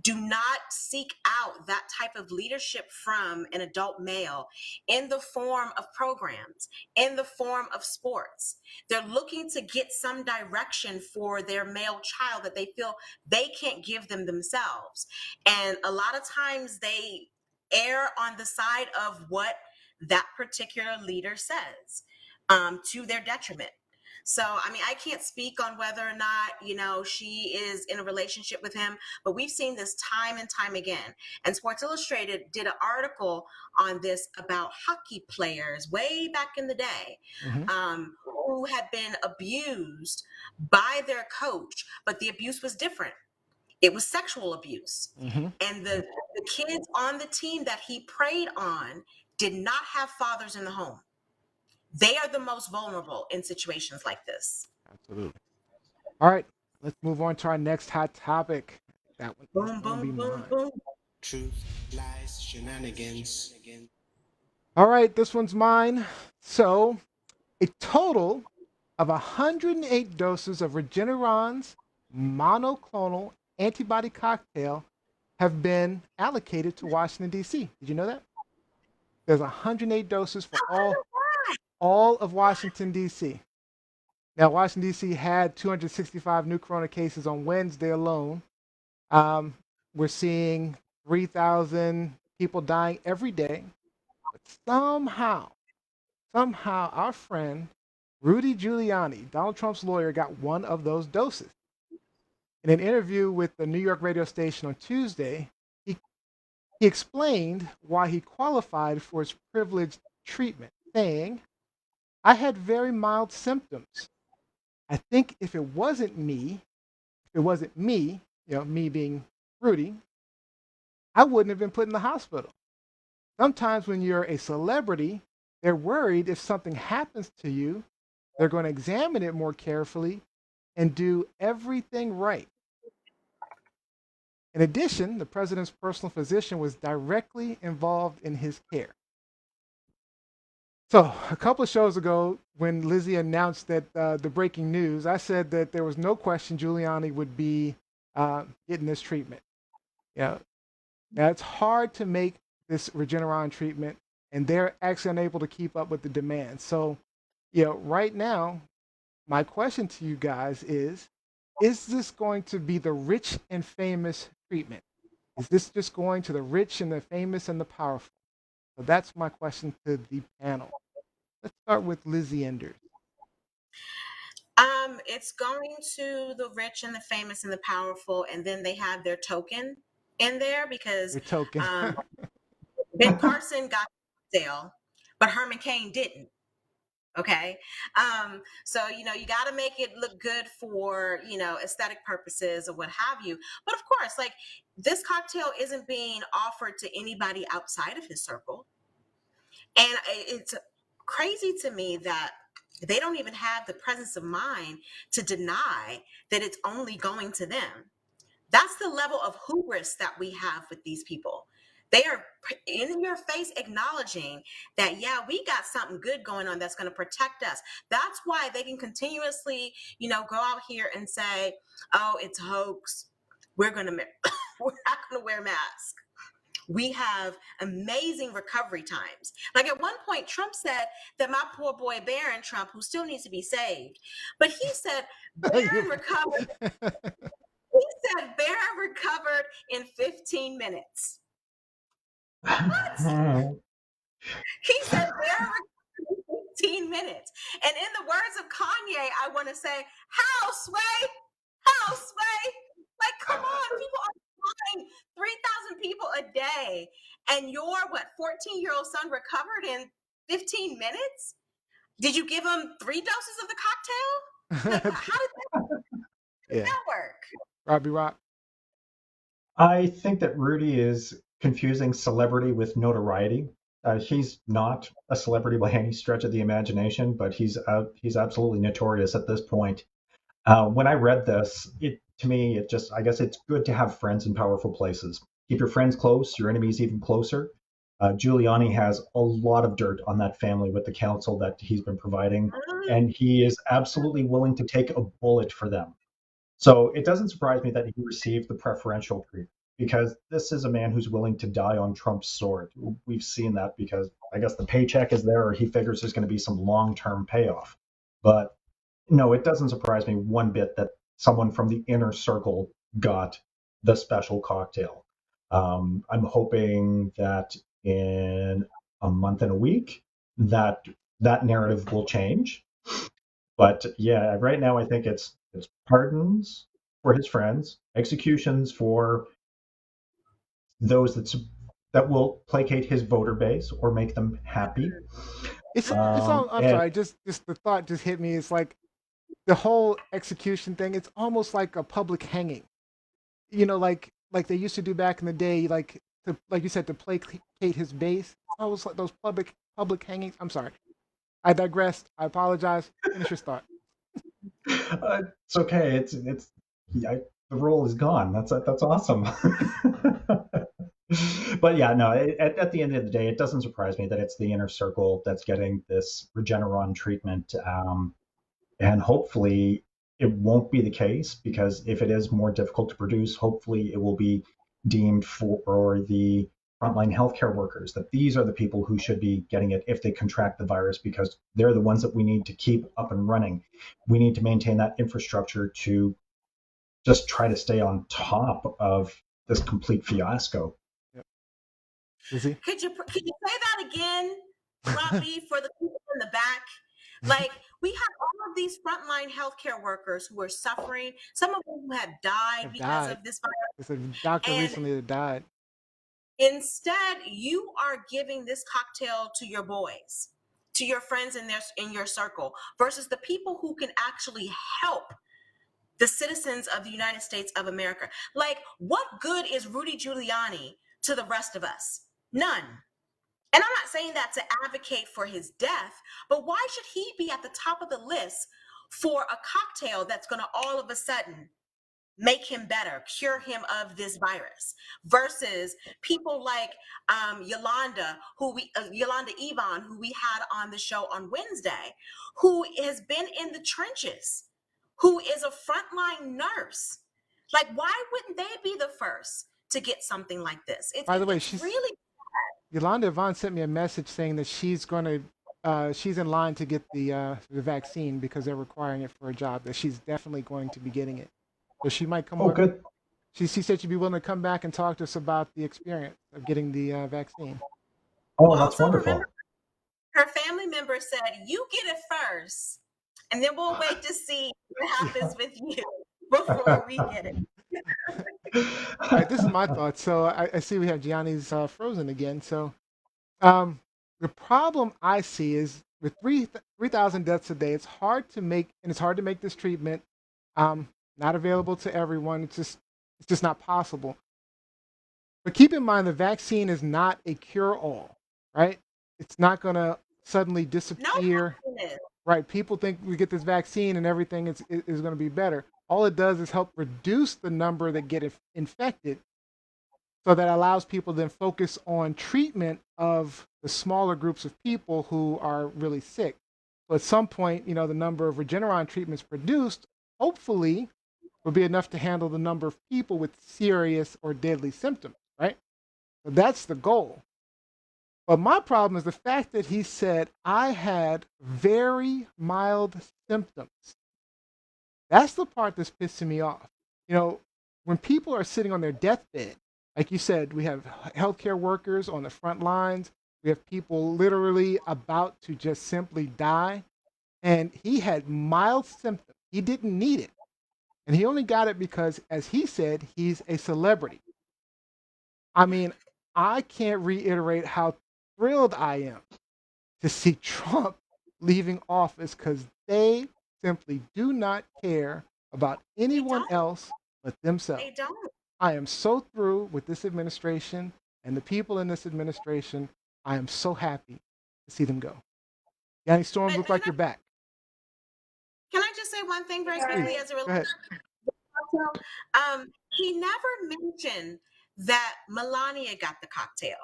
do not seek out that type of leadership from an adult male in the form of programs, in the form of sports. They're looking to get some direction for their male child that they feel they can't give them themselves. And a lot of times they err on the side of what that particular leader says, to their detriment. So, I mean, I can't speak on whether or not, she is in a relationship with him, but we've seen this time and time again. And Sports Illustrated did an article on this about hockey players way back in the day, who had been abused by their coach, but the abuse was different. It was sexual abuse. And the kids on the team that he preyed on did not have fathers in the home. They are the most vulnerable in situations like this. Absolutely. All right, let's move on to our next hot topic. That one is Boom, going to be boom, boom, mine. boom. Truth, lies, shenanigans. All right, this one's mine. So, a total of 108 doses of Regeneron's monoclonal antibody cocktail have been allocated to Washington, D.C. Did you know that? There's 108 doses for all of Washington, D.C. Now, Washington, D.C. had 265 new corona cases on Wednesday alone. We're seeing 3,000 people dying every day. But somehow, our friend Rudy Giuliani, Donald Trump's lawyer, got one of those doses. In an interview with the New York radio station on Tuesday, he explained why he qualified for his privileged treatment, saying, "I had very mild symptoms. I think if it wasn't me, me being Rudy, I wouldn't have been put in the hospital. Sometimes when you're a celebrity, they're worried if something happens to you, they're going to examine it more carefully and do everything right." In addition, the president's personal physician was directly involved in his care. So, a couple of shows ago, when Lizzie announced that the breaking news, I said that there was no question Giuliani would be getting this treatment. Yeah. Now, it's hard to make this Regeneron treatment, and they're actually unable to keep up with the demand. So, right now, my question to you guys is this going to be the rich and famous treatment? Is this just going to the rich and the famous and the powerful? So that's my question to the panel. Let's start with Lizzie Enders. It's going to the rich and the famous and the powerful, and then they have their token in there because Your token. um, Ben Carson got the sale, but Herman Cain didn't. Okay. So, you got to make it look good for, aesthetic purposes or what have you. But of course, like, this cocktail isn't being offered to anybody outside of his circle. And it's crazy to me that they don't even have the presence of mind to deny that it's only going to them. That's the level of hubris that we have with these people. They are in your face acknowledging that, yeah, we got something good going on that's going to protect us. That's why they can continuously, go out here and say, oh, it's a hoax. We're not going to wear masks. We have amazing recovery times. Like, at one point, Trump said that my poor boy Barron Trump, who still needs to be saved, but he said Barron recovered. He said Barron recovered in 15 minutes. What? He said Barron recovered in 15 minutes. And in the words of Kanye, I want to say, how, Sway? How, Sway? Like, come on, people are dying, 3,000 people a day, and your 14-year-old son recovered in 15 minutes? Did you give him 3 doses of the cocktail? Like, how did that work? Robbie Rock. I think that Rudy is confusing celebrity with notoriety. He's not a celebrity by any stretch of the imagination, but he's absolutely notorious at this point. When I read this, to me, I guess it's good to have friends in powerful places. Keep your friends close, your enemies even closer. Giuliani has a lot of dirt on that family with the counsel that he's been providing, and he is absolutely willing to take a bullet for them. So it doesn't surprise me that he received the preferential treatment because this is a man who's willing to die on Trump's sword. We've seen that because I guess the paycheck is there, or he figures there's going to be some long-term payoff. But no, it doesn't surprise me one bit that someone from the inner circle got the special cocktail. I'm hoping that in a month and a week that narrative will change. But yeah, right now I think it's pardons for his friends, executions for those that will placate his voter base or make them happy. It's all. I'm sorry. Just the thought just hit me. It's like the whole execution thing. It's almost like a public hanging. Like they used to do back in the day. Like you said, to placate his base. It's almost like those public hangings. I'm sorry. I digressed. I apologize. Finish your thought. It's okay. The role is gone. That's awesome. But yeah, no. At the end of the day, it doesn't surprise me that it's the inner circle that's getting this Regeneron treatment, and hopefully it won't be the case because if it is more difficult to produce, hopefully it will be deemed for the frontline healthcare workers that these are the people who should be getting it if they contract the virus because they're the ones that we need to keep up and running. We need to maintain that infrastructure to just try to stay on top of this complete fiasco. Yep. Lizzie? Could you say that again, Robbie, for the people in the back? Like, we have all of these frontline healthcare workers who are suffering, some of them who have died because of this virus. There's a doctor recently that died. Instead, you are giving this cocktail to your boys, to your friends in your circle, versus the people who can actually help the citizens of the United States of America. Like, what good is Rudy Giuliani to the rest of us? None. And I'm not saying that to advocate for his death, but why should he be at the top of the list for a cocktail that's going to all of a sudden make him better, cure him of this virus, versus people like Yolanda Evon, who we had on the show on Wednesday, who has been in the trenches, who is a frontline nurse. Like, why wouldn't they be the first to get something like this? By the way, it's really Yolanda Evon sent me a message saying that she's in line to get the vaccine because they're requiring it for a job. That she's definitely going to be getting it. So she might come. Oh, good. She said she'd be willing to come back and talk to us about the experience of getting the vaccine. Oh, that's wonderful. Remember, her family member said, "You get it first, and then we'll wait to see what happens with you before we get it. All right, this is my thoughts. So I see we have Gianni's frozen again. So um, the problem I see is with 3,000 deaths a day, it's hard to make this treatment not available to everyone. It's just not possible. But keep in mind, the vaccine is not a cure-all, right? It's not going to suddenly No disappear. vaccine is. Right? People think we get this vaccine and everything is going to be better. All it does is help reduce the number that get infected, so that allows people to then focus on treatment of the smaller groups of people who are really sick. So at some point, the number of Regeneron treatments produced, hopefully, will be enough to handle the number of people with serious or deadly symptoms, right? So that's the goal. But my problem is the fact that he said I had very mild symptoms. That's the part that's pissing me off. When people are sitting on their deathbed, like you said, we have healthcare workers on the front lines. We have people literally about to just simply die. And he had mild symptoms. He didn't need it. And he only got it because, as he said, he's a celebrity. I mean, I can't reiterate how thrilled I am to see Trump leaving office, because they simply do not care about anyone else but themselves. They don't. I am so through with this administration and the people in this administration. I am so happy to see them go. Yanni Storm, But look like you're back. can I just say one thing very quickly as it Go ahead. relates? He never mentioned that Melania got the cocktail.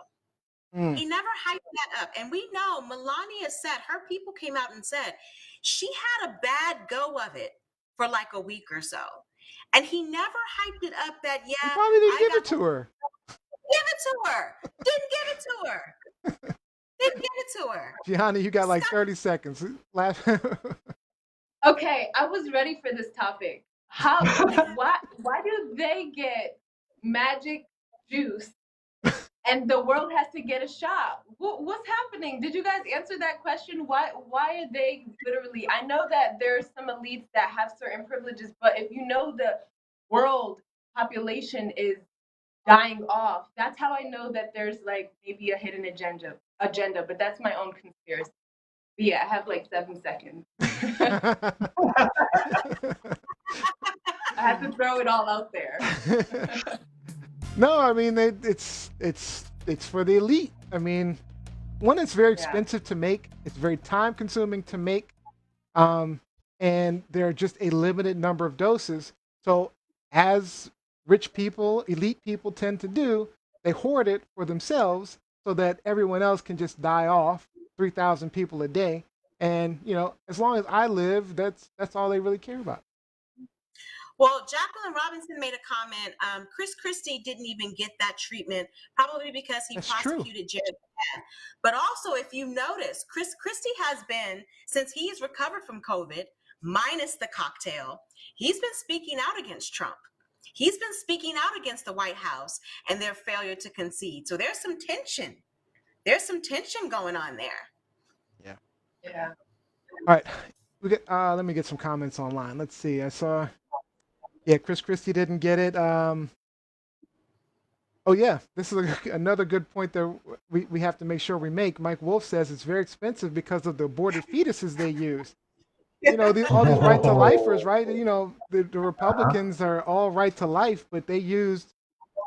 He never hyped that up. And we know Melania said, her people came out and said she had a bad go of it for like a week or so. And he never hyped it up that, He probably didn't give it to her. Give it to her. Didn't give it to her. Didn't give it to her. Gianni, you got like 30 seconds. Okay, I was ready for this topic. Why do they get magic juice and the world has to get a shot? What's happening? Did you guys answer that question? Why are they literally? I know that there's some elites that have certain privileges, but if you know the world population is dying off, that's how I know that there's like maybe a hidden agenda. But that's my own conspiracy. But yeah, I have like 7 seconds. I have to throw it all out there. No, I mean it's for the elite. I mean, one, it's very expensive to make. It's very time consuming to make, and there are just a limited number of doses. So, as rich people, elite people tend to do, they hoard it for themselves so that everyone else can just die off. 3,000 people a day, and as long as I live, that's all they really care about. Well, Jacqueline Robinson made a comment. Chris Christie didn't even get that treatment, probably because he prosecuted Jared Bad. But also, if you notice, Chris Christie has been, since he's recovered from COVID, minus the cocktail, he's been speaking out against Trump. He's been speaking out against the White House and their failure to concede. So there's some tension. There's some tension going on there. Yeah. All right. Let me get some comments online. Let's see. I saw. Yeah, Chris Christie didn't get it. Oh yeah, this is another good point that we have to make sure we make. Mike Wolf says it's very expensive because of the aborted fetuses they use. All these right to lifers, right? The Republicans are all right to life, but they used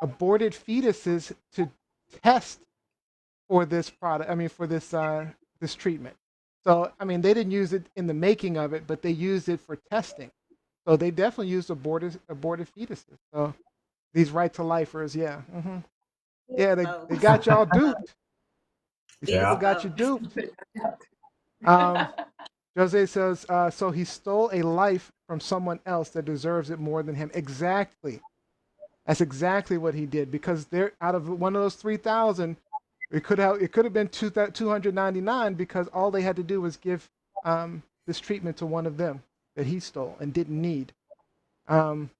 aborted fetuses to test for this product. I mean, for this treatment. So, I mean, they didn't use it in the making of it, but they used it for testing. So they definitely used aborted fetuses. So these right to lifers, yeah. Mm-hmm. Yeah, they got y'all duped. Yeah. They got you duped. Jose says, so he stole a life from someone else that deserves it more than him. Exactly. That's exactly what he did, because they're out of one of those 3,000. It could have been 299, because all they had to do was give this treatment to one of them that he stole and didn't need. Vaughn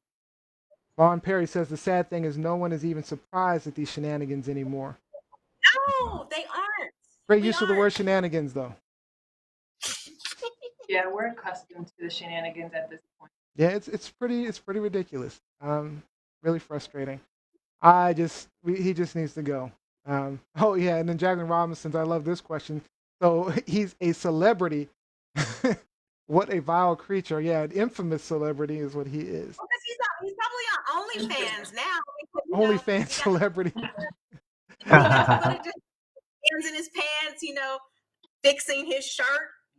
Perry says the sad thing is no one is even surprised at these shenanigans anymore. No, they aren't. Great use of the word shenanigans, though. Yeah, we're accustomed to the shenanigans at this point. Yeah, it's pretty ridiculous. Really frustrating. He just needs to go. Oh yeah, and then Jacqueline Robinson's. I love this question. So he's a celebrity. What a vile creature. Yeah, an infamous celebrity is what he is. Because he's probably on OnlyFans now. Because, OnlyFans he got celebrity. he got footage of hands in his pants, fixing his shirt.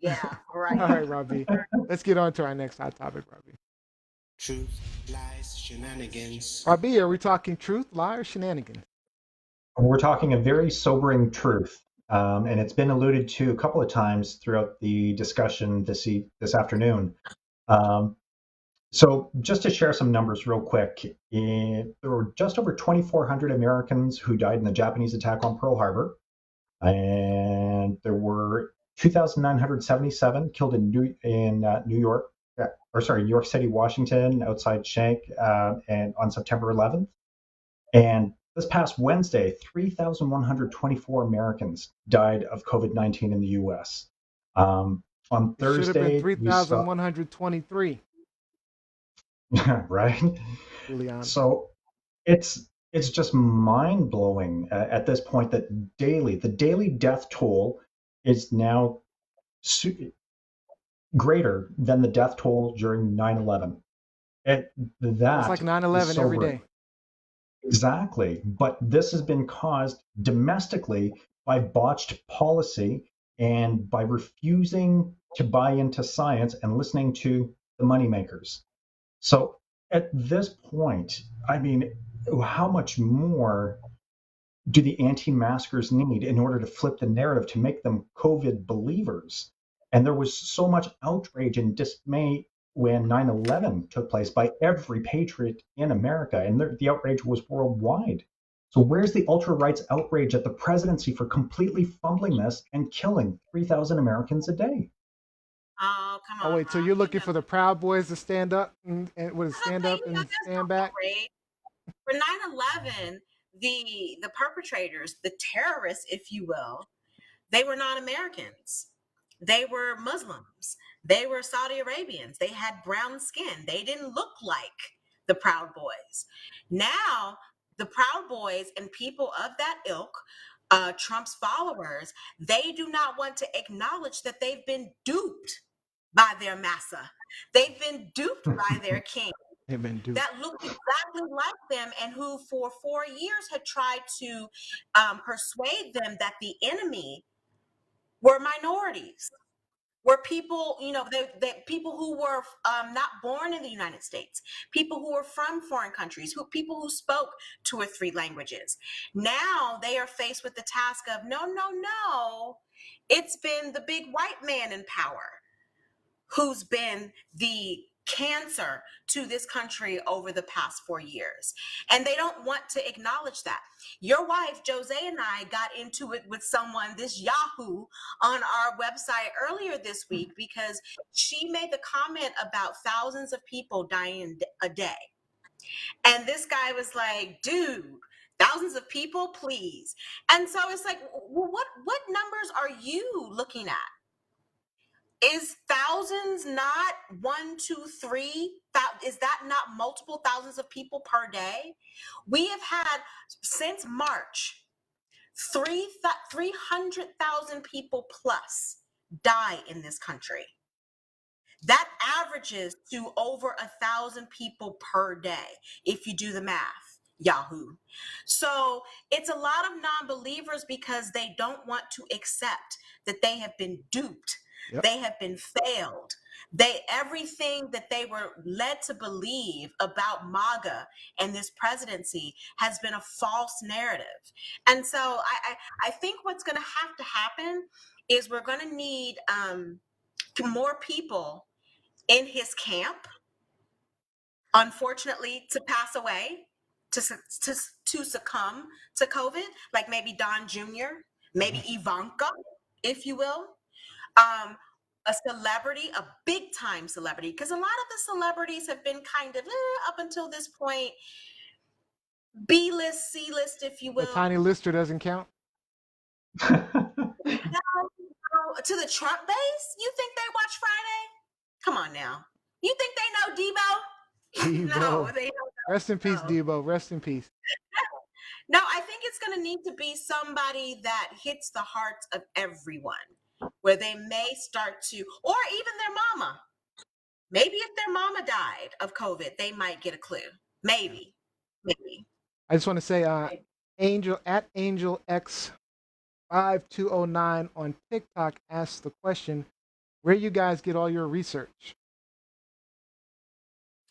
Yeah, right. All right, Robbie. Let's get on to our next hot topic, Robbie. Truth, lies, shenanigans. Robbie, are we talking truth, lie, or shenanigans? We're talking a very sobering truth, and it's been alluded to a couple of times throughout the discussion this afternoon. So just to share some numbers real quick, there were just over 2,400 Americans who died in the Japanese attack on Pearl Harbor, and there were 2,977 killed in New York, New York City, Washington, outside Shank, and on September 11th. And this past Wednesday, 3,124 Americans died of COVID-19 in the U.S. On It should have been Thursday, we saw 3,123. right. Giuliani. So it's just mind blowing at this point that the daily death toll is now greater than the death toll during 9/11. That It's like is 9/11 every sobering. day. Exactly. But this has been caused domestically by botched policy and by refusing to buy into science and listening to the moneymakers. So at this point, I mean, how much more do the anti-maskers need in order to flip the narrative to make them COVID believers? And there was so much outrage and dismay when 9/11 took place by every patriot in America, and the outrage was worldwide. So where's the ultra-right's outrage at the presidency for completely fumbling this and killing 3,000 Americans a day? Oh, come on. Oh wait, so Rob. you're looking for the Proud Boys to stand up and what is I'll stand tell up you, and there's stand no back? outrage. For 9/11, the perpetrators, the terrorists, if you will, they were not Americans. They were Muslims. They were Saudi Arabians. They had brown skin. They didn't look like the Proud Boys. Now, the Proud Boys and people of that ilk, Trump's followers, they do not want to acknowledge that they've been duped by their massa. They've been duped by their king They've been duped. that looked exactly like them and who for 4 years had tried to persuade them that the enemy were minorities, were people, they people who were not born in the United States, people who were from foreign countries, people who spoke 2 or 3 languages. Now they are faced with the task of no, it's been the big white man in power who's been the cancer to this country over the past 4 years. And they don't want to acknowledge that. Your wife, Jose, and I got into it with someone, this Yahoo, on our website earlier this week because she made the comment about thousands of people dying a day. And this guy was like, dude, thousands of people, please. And so it's like, well, what numbers are you looking at? Is thousands not 1, 2, 3? Is that not multiple thousands of people per day? We have had since March 300,000 people plus die in this country. That averages to over 1,000 people per day if you do the math, Yahoo. So it's a lot of non-believers because they don't want to accept that they have been duped. Yep. They have been failed. Everything that they were led to believe about MAGA and this presidency has been a false narrative. And so I think what's going to happen is we're going to need more people in his camp, unfortunately, to pass away, to succumb to COVID, like maybe Don Jr., maybe Ivanka, if you will. A celebrity, a big time celebrity, because a lot of the celebrities have been kind of up until this point, B-list, C-list, if you will. The tiny lister doesn't count. No, to the Trump base? You think they watch Friday? Come on now. You think they know Debo? No, Debo. they don't Rest in peace, know. Debo. Rest in peace. No, I think it's going to need to be somebody that hits the hearts of everyone, where they may start to, or even their mama. Maybe if their mama died of COVID, they might get a clue. Maybe. I just want to say, Angel at Angel X 5209 on TikTok asked the question, where you guys get all your research?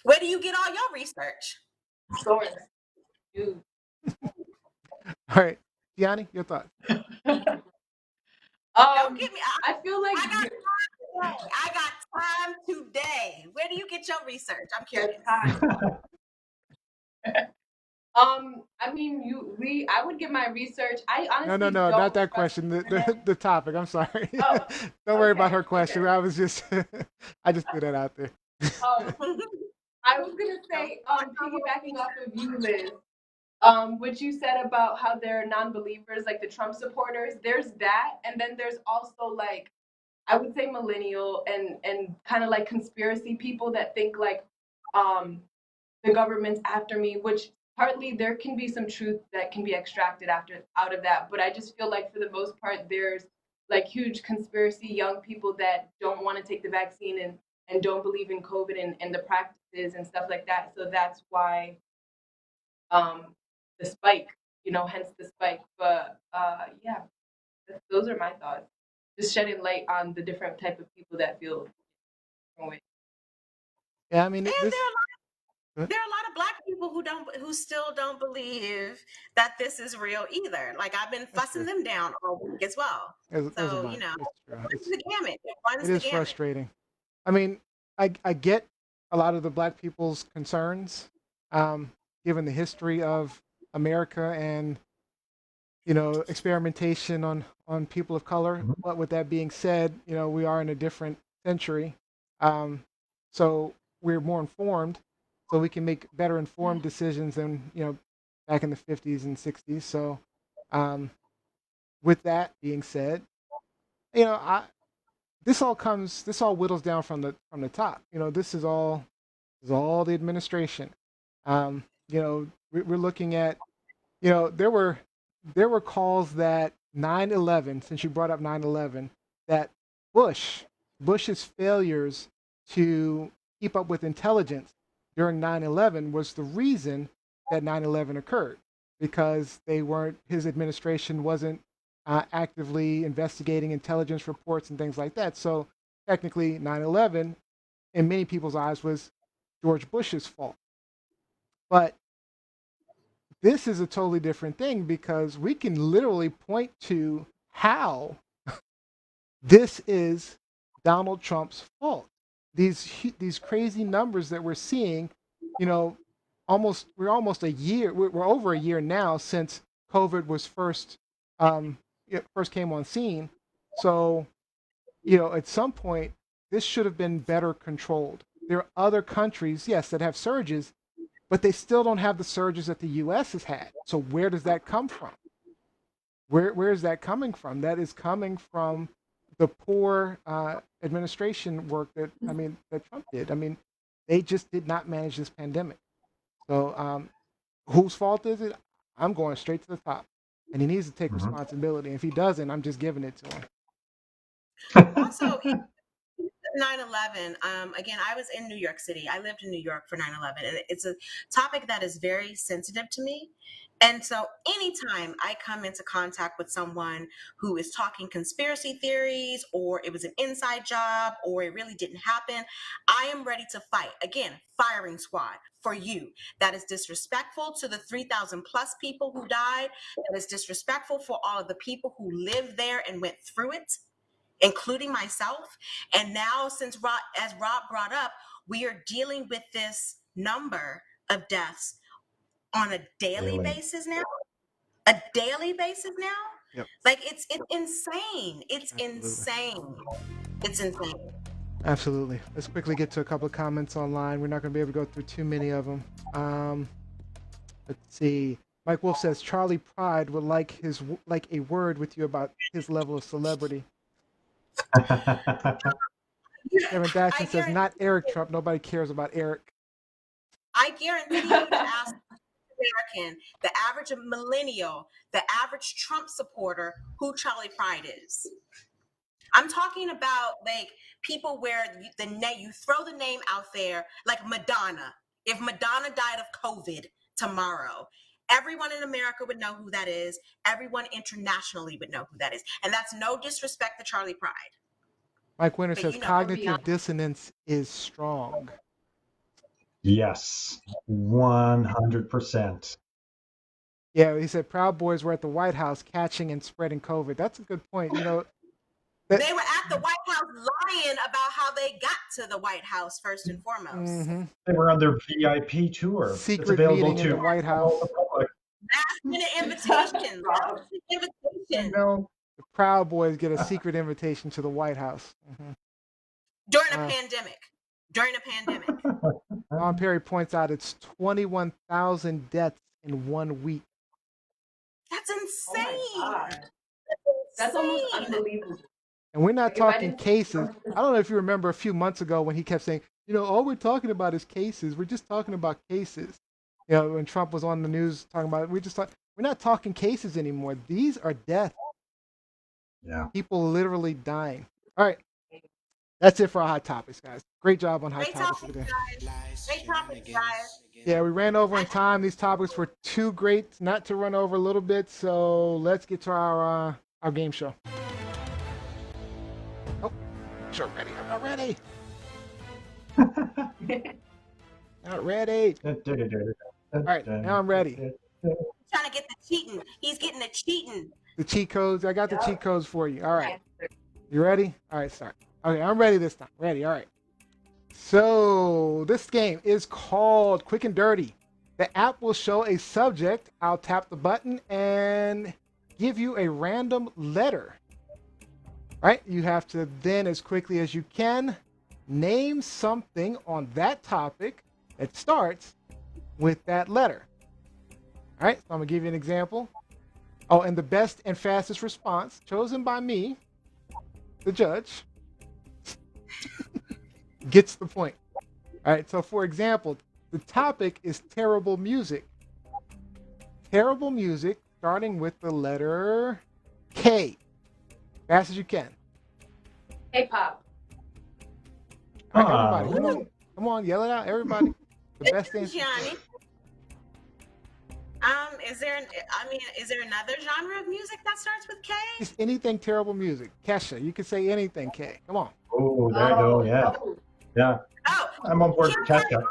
Where do you get all your research? Source. Dude. All right, Gianni, your thoughts. Don't get me. I feel like I got time today. Where do you get your research? I'm curious. I mean, I would get my research. I honestly No, don't not that trust question. internet. The topic. I'm sorry. Oh, Don't worry about okay, her question. okay. I was just, I just threw that out there. I was gonna say, piggybacking off of you, Liz, what you said about how they're non-believers, like the Trump supporters. There's that, and then there's also like, I would say millennial and kind of like conspiracy people that think like, the government's after me, which partly there can be some truth that can be extracted out of that, but I just feel like for the most part there's like huge conspiracy young people that don't want to take the vaccine and don't believe in COVID and the practices and stuff like that. So that's why the spike, hence the spike. But yeah, those are my thoughts. Just shedding light on the different type of people that feel different ways. Yeah, I mean, And this. there are a lot of Black people who still don't believe that this is real either. Like I've been fussing them down all week as well. There's a So bunch. It's true. it runs the gamut. It runs It the is gamut. frustrating. I mean, I get a lot of the Black people's concerns, given the history of America and experimentation on people of color. Mhm. But with that being said, we are in a different century, so we're more informed, so we can make better informed decisions than back in the 50s and 60s. So, with that being said, I this all whittles down from the top. This is all the administration. We're looking at, there were calls that 9/11, since you brought up 9/11, that Bush's failures to keep up with intelligence during 9/11 was the reason that 9/11 occurred, because his administration wasn't actively investigating intelligence reports and things like that. So technically 9/11 in many people's eyes was George Bush's fault. But this is a totally different thing, because we can literally point to how this is Donald Trump's fault. These crazy numbers that we're seeing, we're almost a year. We're over a year now since COVID was first came on scene. So at some point this should have been better controlled. There are other countries, yes, that have surges, but they still don't have the surges that the U.S. has had. So where does that come from? Where is that coming from? That is coming from the poor administration work that Trump did. I mean, they just did not manage this pandemic. So whose fault is it? I'm going straight to the top, and he needs to take responsibility. And if he doesn't, I'm just giving it to him. Also, 9/11, again, I was in New York City. I lived in New York for 9/11, and it's a topic that is very sensitive to me. And so anytime I come into contact with someone who is talking conspiracy theories, or it was an inside job, or it really didn't happen, I am ready to fight. Again, firing squad for you. That is disrespectful to the 3,000 plus people who died. That is disrespectful for all of the people who lived there and went through it, including myself. And now, as Rob brought up, we are dealing with this number of deaths on a daily basis now. A daily basis now. Yep. Like it's insane. It's Absolutely. insane. It's insane. Absolutely. Let's quickly get to a couple of comments online. We're not going to be able to go through too many of them. Let's see. Mike Wolf says Charlie Pride would like a word with you about his level of celebrity. Kevin Dashman I says, guarantee, not Eric Trump. Nobody cares about Eric. I guarantee you to ask American, the average millennial, the average Trump supporter, who Charlie Pride is. I'm talking about like people where you throw the name out there, like Madonna. If Madonna died of COVID tomorrow, everyone in America would know who that is. Everyone internationally would know who that is. And that's no disrespect to Charlie Pride. Mike Winter But says you know, cognitive dissonance is strong. Yes, 100%. Yeah, he said Proud Boys were at the White House catching and spreading COVID. That's a good point. You know, they were at the White House lying about how they got to the White House first and foremost. They were on their VIP tour. It's secret available meeting in the to White all House. the public. Last minute invitation. Last minute I invitation. know. The Proud Boys get a secret invitation to the White House. During a pandemic. During a pandemic. Ron Perry points out it's 21,000 deaths in 1 week. That's insane. Oh my God. That's almost unbelievable. And we're not Like, if I talking didn't- cases. I don't know if you remember a few months ago when he kept saying, you know, all we're talking about is cases. We're just talking about cases. You know, when Trump was on the news talking about it, we're not talking cases anymore. These are deaths. Yeah. People literally dying. All right. That's it for our hot topics, guys. Great job on hot Great topics topics, today. guys. Great topics, guys. Yeah, we ran over in time. These topics were too great not to run over a little bit. So let's get to our game show. Oh, sure, ready. I'm not ready. Not ready. All right, now I'm ready. Trying to get the cheating. He's getting the cheating. The cheat codes. I got the cheat codes for you. All right. You ready? All right, start. Okay, I'm ready this time. Ready. All right. So this game is called Quick and Dirty. The app will show a subject. I'll tap the button and give you a random letter. Right? You have to then, as quickly as you can, name something on that topic that starts with that letter. All right, so I'm gonna give you an example. Oh, and the best and fastest response, chosen by me, the judge, gets the point. All right, so for example, the topic is terrible music. Terrible music, starting with the letter K. Fast as you can. K-pop. All right, everybody, come on, yell it out, everybody. The best answer. Giuliani. Is there another genre of music that starts with K? Just anything terrible music. Kesha, you can say anything, K. Come on. Oh, there you go. Yeah. Oh. Yeah. Oh, I'm on board with Kesha.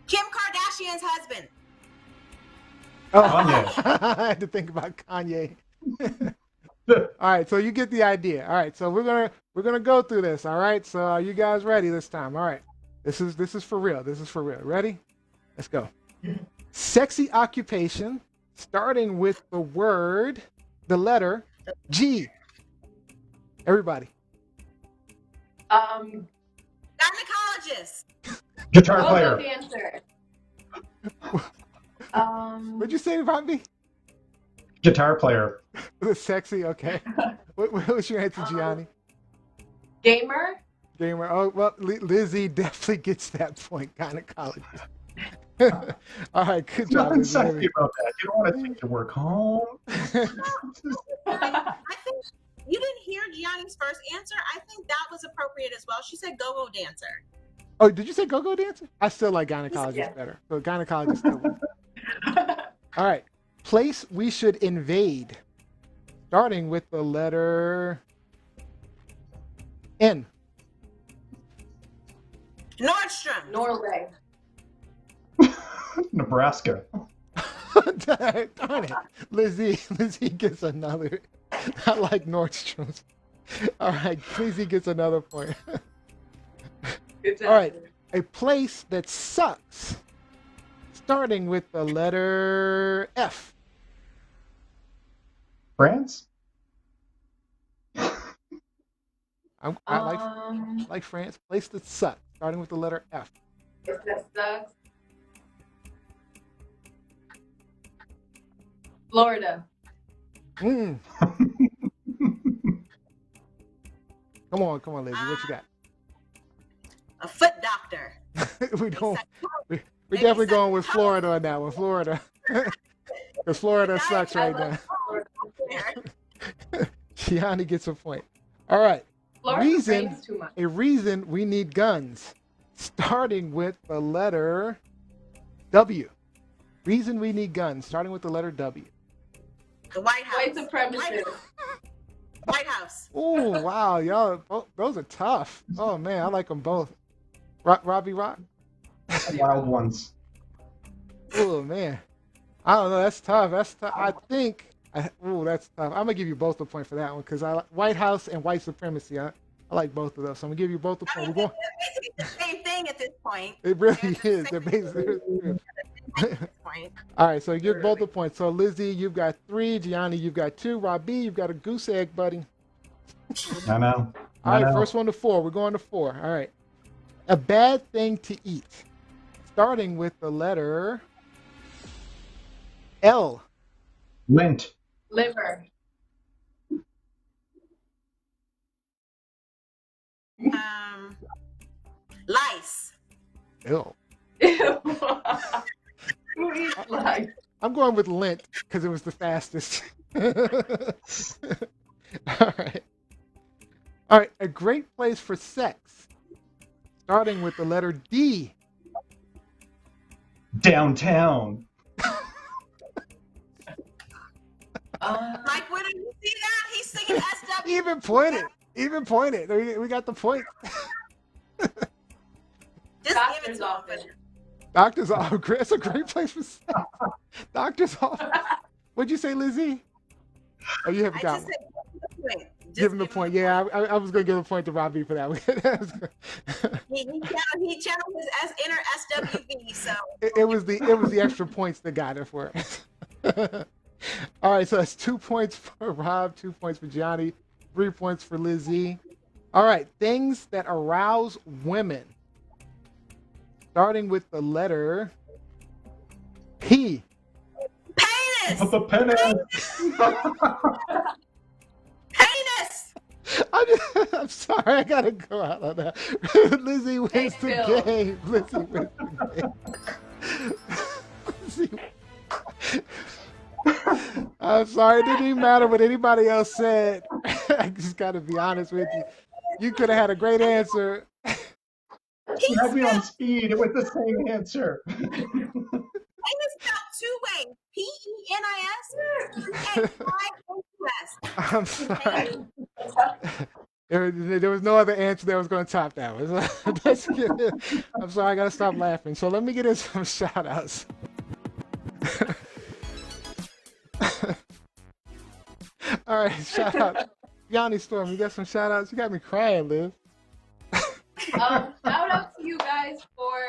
Kim Kardashian's husband. Oh, Kanye. I had to think about Kanye. All right, so you get the idea. All right, so we're gonna go through this. All right, so are you guys ready this time? All right, this is for real. This is for real. Ready? Let's go. Sexy occupation, starting with the letter G. Everybody. Gynecologist. Guitar Go-go player. dancer. What'd you say about me? Guitar player. Sexy. Okay. What was your answer, Gianni? Gamer. Gamer. Oh well, Lizzie definitely gets that point. Gynecologist. All right, good job. Nothing Lizzie. sexy about that. You don't want to take your work home. I think you didn't hear Gianni's first answer. I think that was appropriate as well. She said go-go dancer. Oh, did you say go-go dancer? I still like gynecologist Yeah. better. So gynecologist still wins. All right. Place we should invade. Starting with the letter N. Nordstrom. Norway. Nebraska. Darn it. Lizzie gets another. I like Nordstrom's. All right. Lizzie gets another point. Good job. All right. A place that sucks. Starting with the letter F. France? I like France. Place that sucks. Starting with the letter F. If that sucks. Florida. Mm. Come on, Lizzie. What you got? a foot doctor. we don't. We're Maybe definitely going suck with toes. Florida on that one. Florida, because Florida sucks right now. Gianni gets a point. All right. Florida rains too much. A reason we need guns. Starting with the letter W. Reason we need guns. Starting with the letter W. The White House. White supremacy. White House. Oh wow, y'all. Those are tough. Oh man, I like them both. Robbie Rock. Wild ones. Oh man, I don't know. That's tough. That's tough. I think. That's tough. I'm gonna give you both a point for that one because I like White House and white supremacy. I like both of those. So I'm gonna give you both a I point. mean, We're going. it's basically the same thing at this point. It really They're is. the They're same basically. at this point. All right, so you get both the points. So Lizzie, you've got 3. Gianni, you've got 2. Robbie, you've got a goose egg, buddy. I know. All right, first one to 4. We're going to 4. All right. A bad thing to eat. Starting with the letter L. Lint. Liver. Lice. Ew. Who eats lice? I'm going with lint because it was the fastest. All right. All right. A great place for sex. Starting with the letter D. Downtown. Mike, where did you see that? He's singing SW. Even pointed. We got the point. Just give it Doctor's to him. office. Doctor's office. It's a great place for sex. Doctor's office. What'd you say, Lizzie? Oh, you haven't I got just one. said just Give him the point. Yeah, I was going to give a point to Robbie for that one. He channeled his inner SWV, so it was the extra points that got it for it. All right, so that's 2 points for Rob, 2 points for Gianni, 3 points for Lizzie. All right, things that arouse women. Starting with the letter P. penis. The Penis. I'm sorry, I gotta go out on that. Lizzie wins the game. Lizzie wins the game. I'm sorry, it didn't even matter what anybody else said. I just gotta be honest with you. You could have had a great answer. You had me on speed with the same answer. Penis spelled 2 ways: Penis and IS. I'm sorry. There was no other answer that was going to top that one. I'm sorry, I got to stop laughing. So let me get in some shout outs. All right, shout out. Yanni Storm, you got some shout outs? You got me crying, Liv. Shout out to you guys for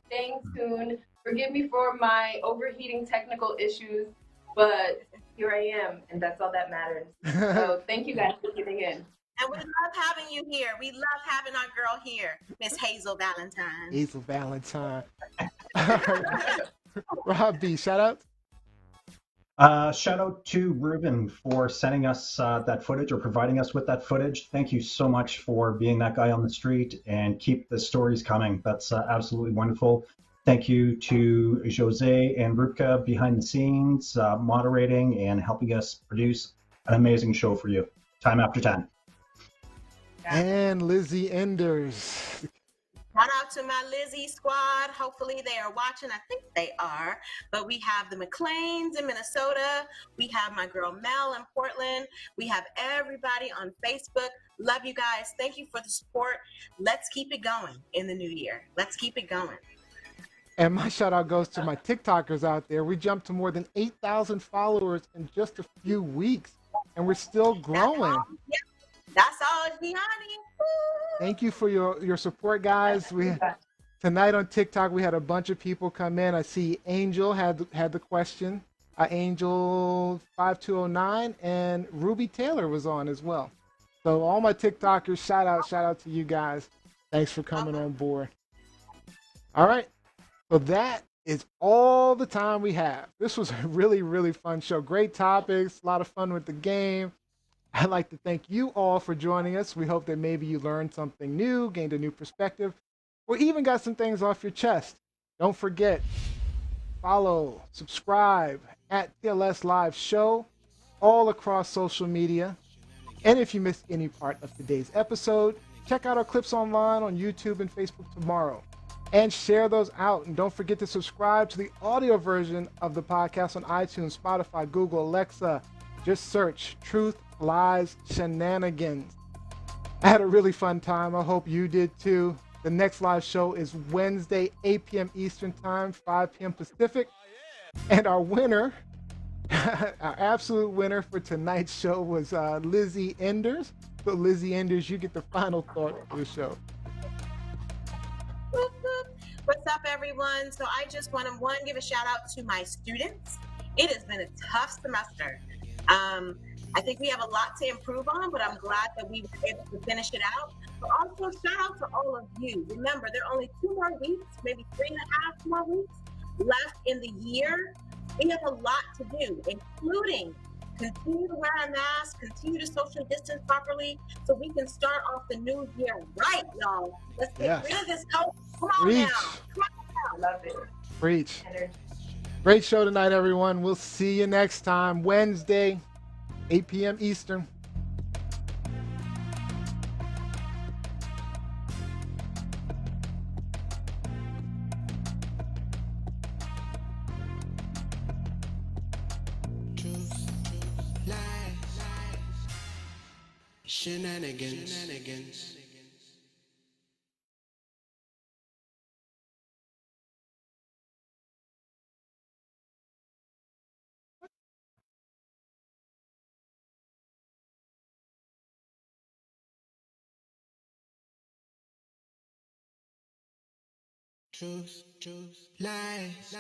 staying tuned. Forgive me for my overheating technical issues, but here I am, and that's all that matters. So thank you guys for tuning in. And we love having you here. We love having our girl here, Miss Hazel Valentine. Hazel Valentine. Rob B, shout out. Shout out to Ruben for sending us that footage or providing us with that footage. Thank you so much for being that guy on the street and keep the stories coming. That's absolutely wonderful. Thank you to Jose and Rupka behind the scenes, moderating and helping us produce an amazing show for you, time after time. And Lizzie Enders. Shout out to my Lizzie squad. Hopefully they are watching. I think they are. But we have the McLeans in Minnesota. We have my girl Mel in Portland. We have everybody on Facebook. Love you guys. Thank you for the support. Let's keep it going in the new year. Let's keep it going. And my shout out goes to my TikTokers out there. We jumped to more than 8,000 followers in just a few weeks, and we're still growing. That's all, Gianni. Thank you for your support, guys. Tonight on TikTok, we had a bunch of people come in. I see Angel had the question. Angel 5209 and Ruby Taylor was on as well. So all my TikTokers, shout out to you guys. Thanks for coming on board. All right. So that is all the time we have. This was a really, really fun show. Great topics, a lot of fun with the game. I'd like to thank you all for joining us. We hope that maybe you learned something new, gained a new perspective. or even got some things off your chest. Don't forget, follow, subscribe at TLS Live Show all across social media. And if you missed any part of today's episode, check out our clips online on YouTube and Facebook tomorrow. And share those out. And don't forget to subscribe to the audio version of the podcast on iTunes, Spotify, Google, Alexa. Just search Truth, Lies, Shenanigans. I had a really fun time. I hope you did too. The next live show is Wednesday, 8 p.m. Eastern Time, 5 p.m. Pacific. And our winner, our absolute winner for tonight's show was Lizzie Enders. So Lizzie Enders, you get the final thought for the show. What's up, everyone? So I just want to give a shout out to my students. It has been a tough semester. I think we have a lot to improve on, but I'm glad that we were able to finish it out. But also shout out to all of you. Remember, there are only 2 more weeks, maybe 3.5 more weeks left in the year. We have a lot to do, including continue to wear a mask, continue to social distance properly, so we can start off the new year right, y'all. Let's get rid of this COVID. Come on now. Come on now. Love it. Preach. Energy. Great show tonight, everyone. We'll see you next time, Wednesday, 8 p.m. Eastern. Truth, lies, shenanigans. Truth, lies.